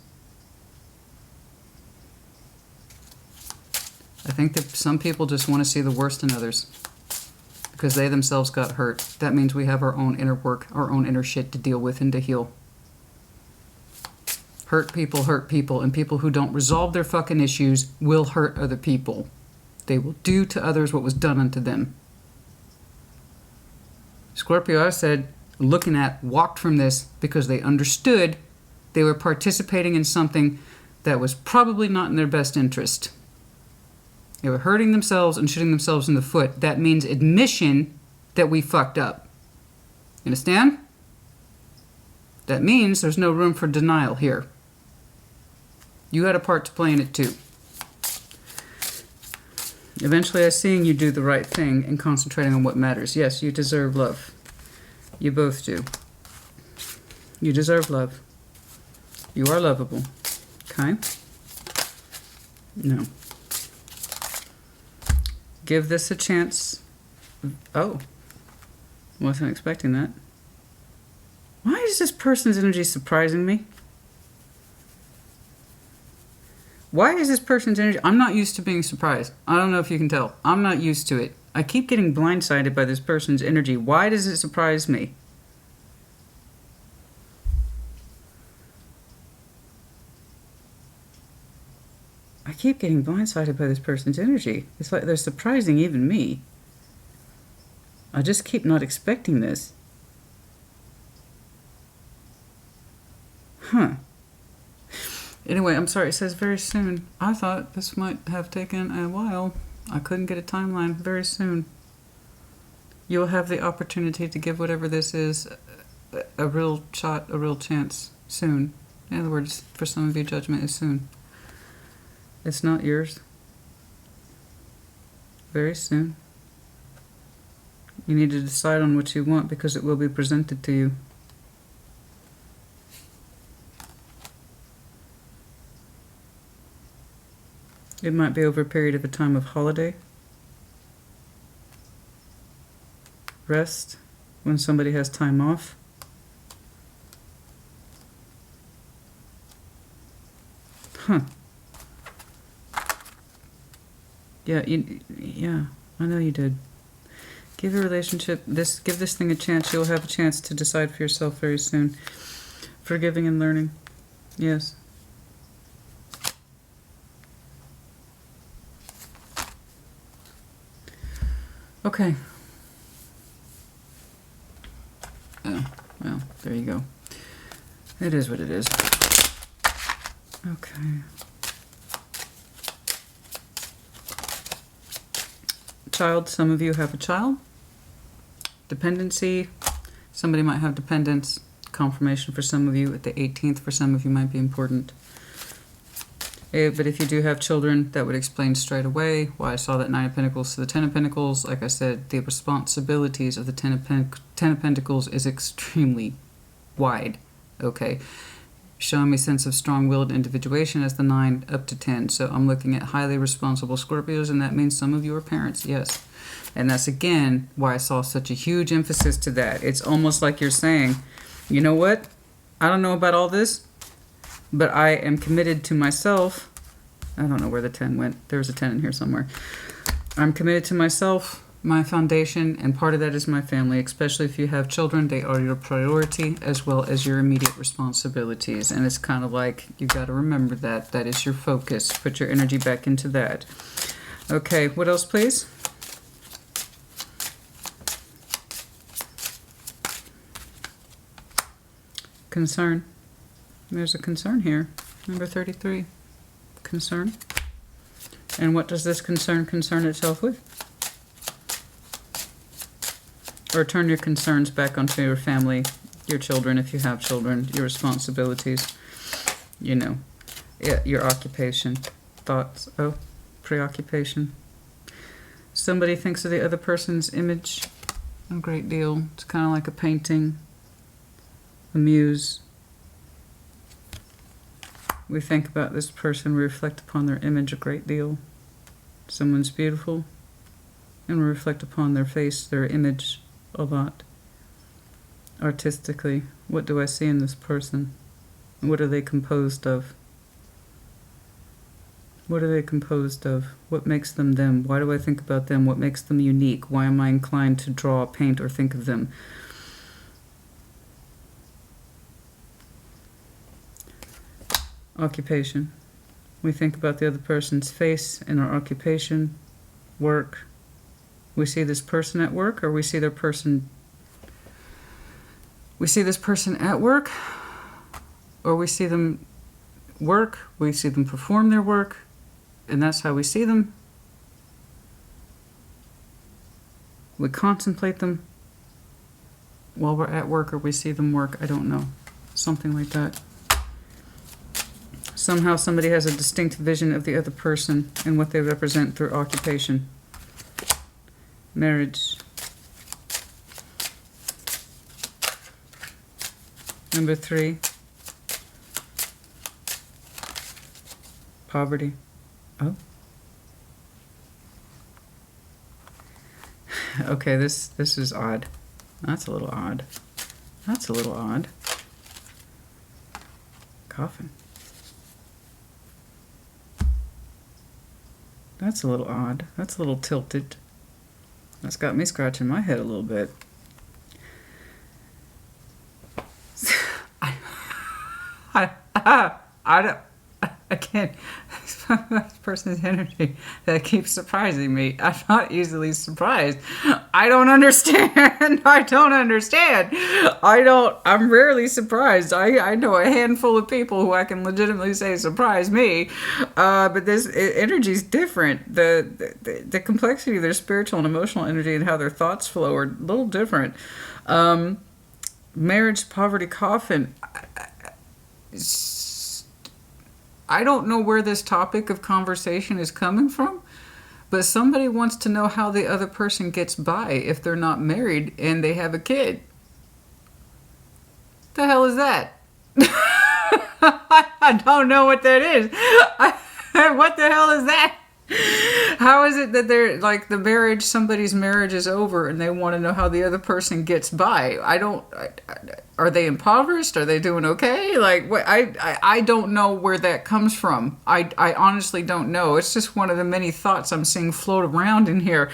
Speaker 1: I think that some people just want to see the worst in others because they themselves got hurt. That means we have our own inner work, our own inner shit to deal with and to heal. Hurt people, and people who don't resolve their fucking issues will hurt other people. They will do to others what was done unto them. Scorpio, I said, looking at, walked from this because they understood they were participating in something that was probably not in their best interest. They were hurting themselves and shooting themselves in the foot. That means admission that we fucked up. You understand? That means there's no room for denial here. You had a part to play in it too. Eventually, I'm seeing you do the right thing and concentrating on what matters. Yes, you deserve love. You both do. You deserve love. You are lovable. Okay? No. Give this a chance. Oh. Wasn't expecting that. Why is this person's energy surprising me? Why is this person's energy... I'm not used to being surprised. I don't know if you can tell. I'm not used to it. I keep getting blindsided by this person's energy. Why does it surprise me? I keep getting blindsided by this person's energy. It's like they're surprising even me. I just keep not expecting this. Huh. Anyway, I'm sorry, it says very soon. I thought this might have taken a while. I couldn't get a timeline. Very soon. You'll have the opportunity to give whatever this is a real shot, a real chance soon. In other words, for some of you, judgment is soon. It's not yours. Very soon. You need to decide on what you want because it will be presented to you. It might be over a period of a time of holiday, rest, when somebody has time off. Huh. Yeah, yeah, I know you did. Give your relationship give this thing a chance. You'll have a chance to decide for yourself very soon. Forgiving and learning. Yes. Okay. Oh, well, there you go. It is what it is. Okay. Child, some of you have a child. Dependency, somebody might have dependence. Confirmation for some of you at the 18th, for some of you might be important. But if you do have children, that would explain straight away why I saw that 9 of Pentacles to the 10 of Pentacles. Like I said, the responsibilities of the 10 of Pentacles is extremely wide. Okay. Showing me sense of strong-willed individuation as the 9 up to 10. So I'm looking at highly responsible Scorpios, and that means some of you are parents, yes. And that's, again, why I saw such a huge emphasis to that. It's almost like you're saying, you know what? I don't know about all this, but I am committed to myself. I don't know where the 10 went. There's a 10 in here somewhere. I'm committed to myself, my foundation, and part of that is my family, especially if you have children. They are your priority as well as your immediate responsibilities. And it's kind of like, you got to remember that. That is your focus. Put your energy back into that. Okay, what else, please? Concern. There's a concern here. Number 33. Concern. And what does this concern itself with? Or turn your concerns back onto your family, your children if you have children, your responsibilities, you know, your occupation, thoughts. Oh, preoccupation. Somebody thinks of the other person's image a great deal. It's kind of like a painting, a muse. We think about this person, we reflect upon their image a great deal. Someone's beautiful, and we reflect upon their face, their image a lot. Artistically, what do I see in this person? What are they composed of? What are they composed of? What makes them them? Why do I think about them? What makes them unique? Why am I inclined to draw, paint, or think of them? Occupation. We think about the other person's face in our occupation, work. We see this person at work, or we see their person... We see this person at work, or we see them work, we see them perform their work, and that's how we see them. We contemplate them. while we're at work or we see them work. I don't know. Something like that. Somehow somebody has a distinct vision of the other person and what they represent through occupation. Marriage. Number 3. Poverty. Oh. Okay, this is odd. That's a little odd. That's a little odd. Coffin. That's a little odd. That's a little tilted. That's got me scratching my head a little bit. I can't. This person's energy that keeps surprising me. I'm not easily surprised. I don't understand. I don't understand. I'm rarely surprised. I know a handful of people who I can legitimately say surprise me. But this energy's different. The complexity of their spiritual and emotional energy and how their thoughts flow are a little different. Marriage, poverty, coffin. I don't know where this topic of conversation is coming from, but somebody wants to know how the other person gets by if they're not married and they have a kid. The hell is that? I don't know what that is. What the hell is that? How is it that they're like the marriage, somebody's marriage is over and they want to know how the other person gets by? Are they impoverished? Are they doing okay? Like what? I don't know where that comes from. I honestly don't know. It's just one of the many thoughts I'm seeing float around in here.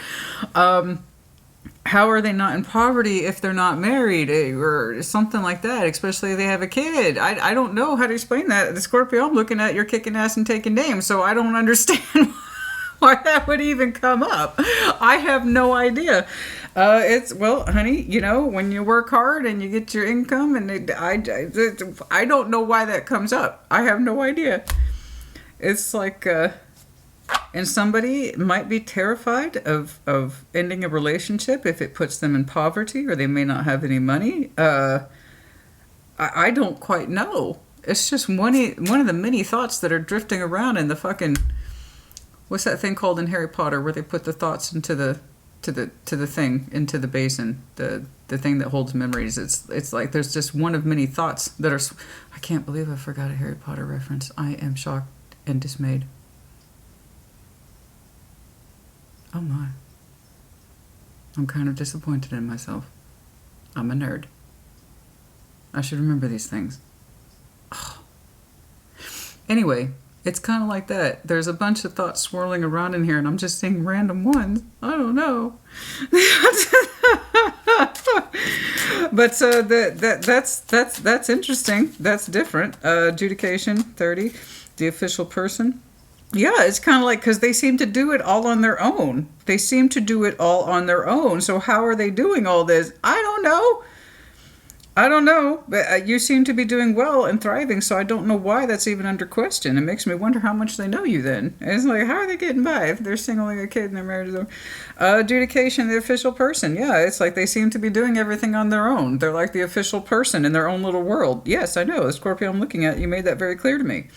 Speaker 1: How are they not in poverty if they're not married or something like that, especially if they have a kid? I don't know how to explain that. The Scorpio I'm looking at, you're kicking ass and taking names, so I don't understand why that would even come up. I have no idea. Well, honey, you know, when you work hard and you get your income, and I don't know why that comes up. I have no idea. It's like, and somebody might be terrified of ending a relationship if it puts them in poverty, or they may not have any money. I don't quite know. It's just one of the many thoughts that are drifting around in the fucking, what's that thing called in Harry Potter where they put the thoughts into the thing, into the basin, the thing that holds memories. It's like there's just one of many thoughts that are. I can't believe I forgot a Harry Potter reference. I am shocked and dismayed. Oh my. I'm kind of disappointed in myself. I'm a nerd. I should remember these things. Oh. Anyway, it's kind of like that. There's a bunch of thoughts swirling around in here, and I'm just seeing random ones. I don't know. But that's interesting. That's different. Adjudication 30, the official person. Yeah, it's kind of like, because they seem to do it all on their own. They seem to do it all on their own. So how are they doing all this? I don't know. But you seem to be doing well and thriving, so I don't know why that's even under question. It makes me wonder how much they know you then. It's like, how are they getting by if they're singling a kid and their marriage is over? Adjudication, the official person. Yeah, it's like they seem to be doing everything on their own. They're like the official person in their own little world. Yes, I know. The Scorpio I'm looking at, you made that very clear to me.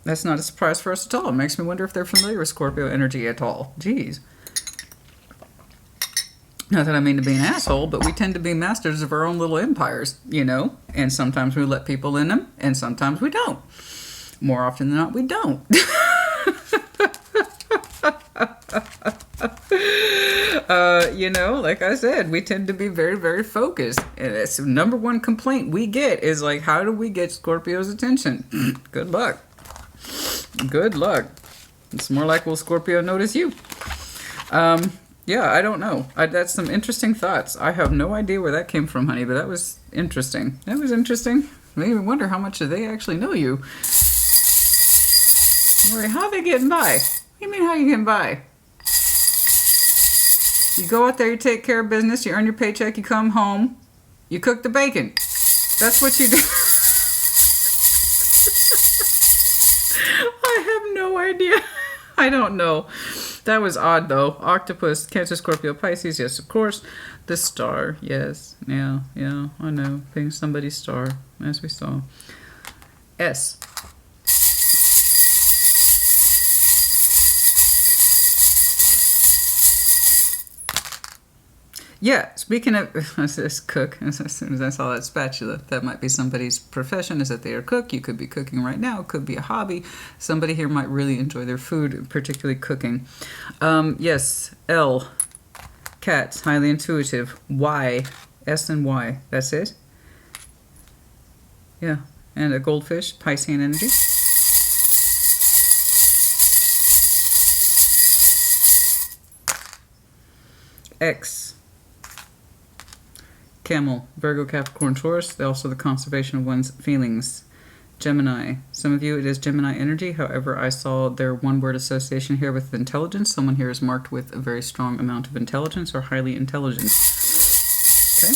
Speaker 1: That's not a surprise for us at all. It makes me wonder if they're familiar with Scorpio energy at all. Jeez. Not that I mean to be an asshole, but we tend to be masters of our own little empires, you know? And sometimes we let people in them, and sometimes we don't. More often than not, we don't. You know, like I said, we tend to be very, very focused. And that's the number one complaint we get is like, how do we get Scorpio's attention? Good luck. Good luck. It's more like, will Scorpio notice you? Yeah, I don't know. That's some interesting thoughts. I have no idea where that came from, honey, but that was interesting. That was interesting. Made me wonder how much do they actually know you. How are they getting by? What do you mean, how are you getting by? You go out there, you take care of business, you earn your paycheck, you come home, you cook the bacon. That's what you do. I have no idea. I don't know. That was odd, though. Octopus, Cancer, Scorpio, Pisces. Yes, of course. The star. Yes. Yeah, I know. Being somebody's star, as we saw. S. Yeah, speaking of this cook, as soon as I saw that spatula, that might be somebody's profession, is that they are a cook. You could be cooking right now. It could be a hobby. Somebody here might really enjoy their food, particularly cooking. Yes, L, cats, highly intuitive. Y, S and Y, that's it. Yeah, and a goldfish, Piscean energy. X, Camel, Virgo, Capricorn, Taurus. Also the conservation of one's feelings. Gemini. Some of you, it is Gemini energy. However, I saw their one-word association here with intelligence. Someone here is marked with a very strong amount of intelligence or highly intelligent. Okay.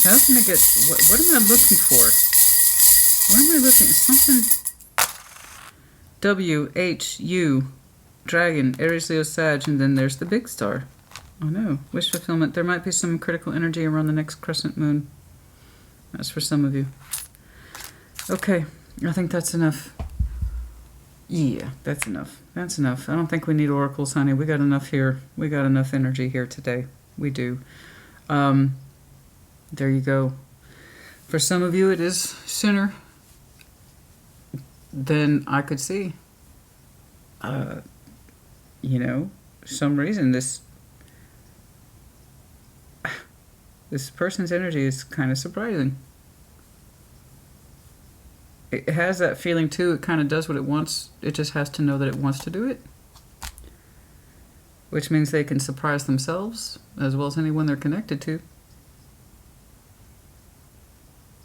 Speaker 1: How can I get... What am I looking for? What am I looking... Something... W, H, U, Dragon, Aries, Leo, Sag, and then there's the big star. Oh no, wish fulfillment. There might be some critical energy around the next crescent moon. That's for some of you. Okay, I think that's enough. Yeah, that's enough. That's enough. I don't think we need oracles, honey. We got enough here. We got enough energy here today. We do. There you go. For some of you, it is sooner than I could see. You know, some reason this person's energy is kind of surprising. It has that feeling too. It kind of does what it wants. It just has to know that it wants to do it. Which means they can surprise themselves as well as anyone they're connected to.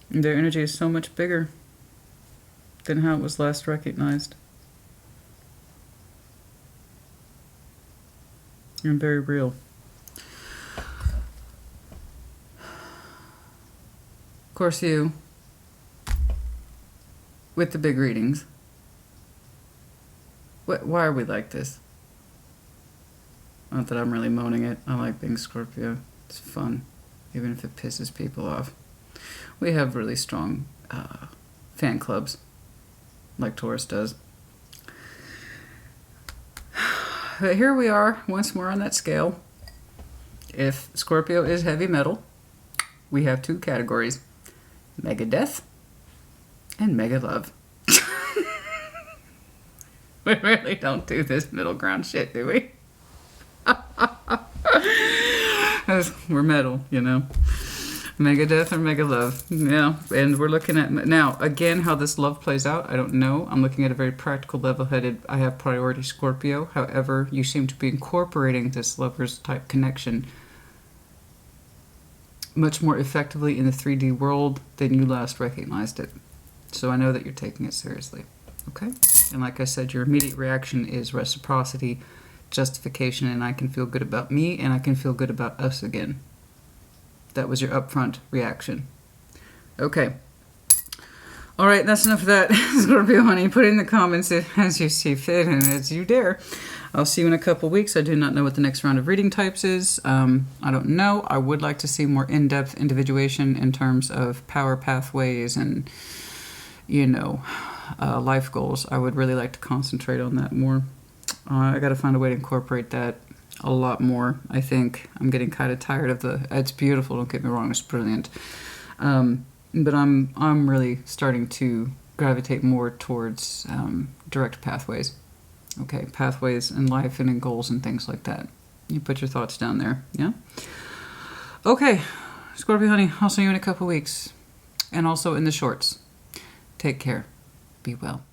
Speaker 1: And their energy is so much bigger than how it was last recognized. And very real. Of course, you, with the big readings, why are we like this? Not that I'm really moaning it. I like being Scorpio. It's fun, even if it pisses people off. We have really strong fan clubs, like Taurus does. But here we are, once more on that scale. If Scorpio is heavy metal, we have two categories. Mega death and mega love. We really don't do this middle ground shit, do we? We're metal, you know. Mega death or mega love. Yeah, and we're looking at... Now, again, how this love plays out, I don't know. I'm looking at a very practical, level-headed... I have priority Scorpio. However, you seem to be incorporating this lovers-type connection much more effectively in the 3D world than you last recognized it. So I know that you're taking it seriously. Okay? And like I said, your immediate reaction is reciprocity, justification, and I can feel good about me, and I can feel good about us again. That was your upfront reaction. Okay. All right, that's enough of that, Scorpio honey. Put it in the comments as you see fit and as you dare. I'll see you in a couple weeks. I do not know what the next round of reading types is. I don't know. I would like to see more in-depth individuation in terms of power pathways and, you know, life goals. I would really like to concentrate on that more. I got to find a way to incorporate that a lot more. I think I'm getting kind of tired of the... It's beautiful, don't get me wrong, it's brilliant. But I'm really starting to gravitate more towards direct pathways. Okay, pathways in life and in goals and things like that. You put your thoughts down there, yeah? Okay, Scorpio honey, I'll see you in a couple weeks. And also in the shorts. Take care. Be well.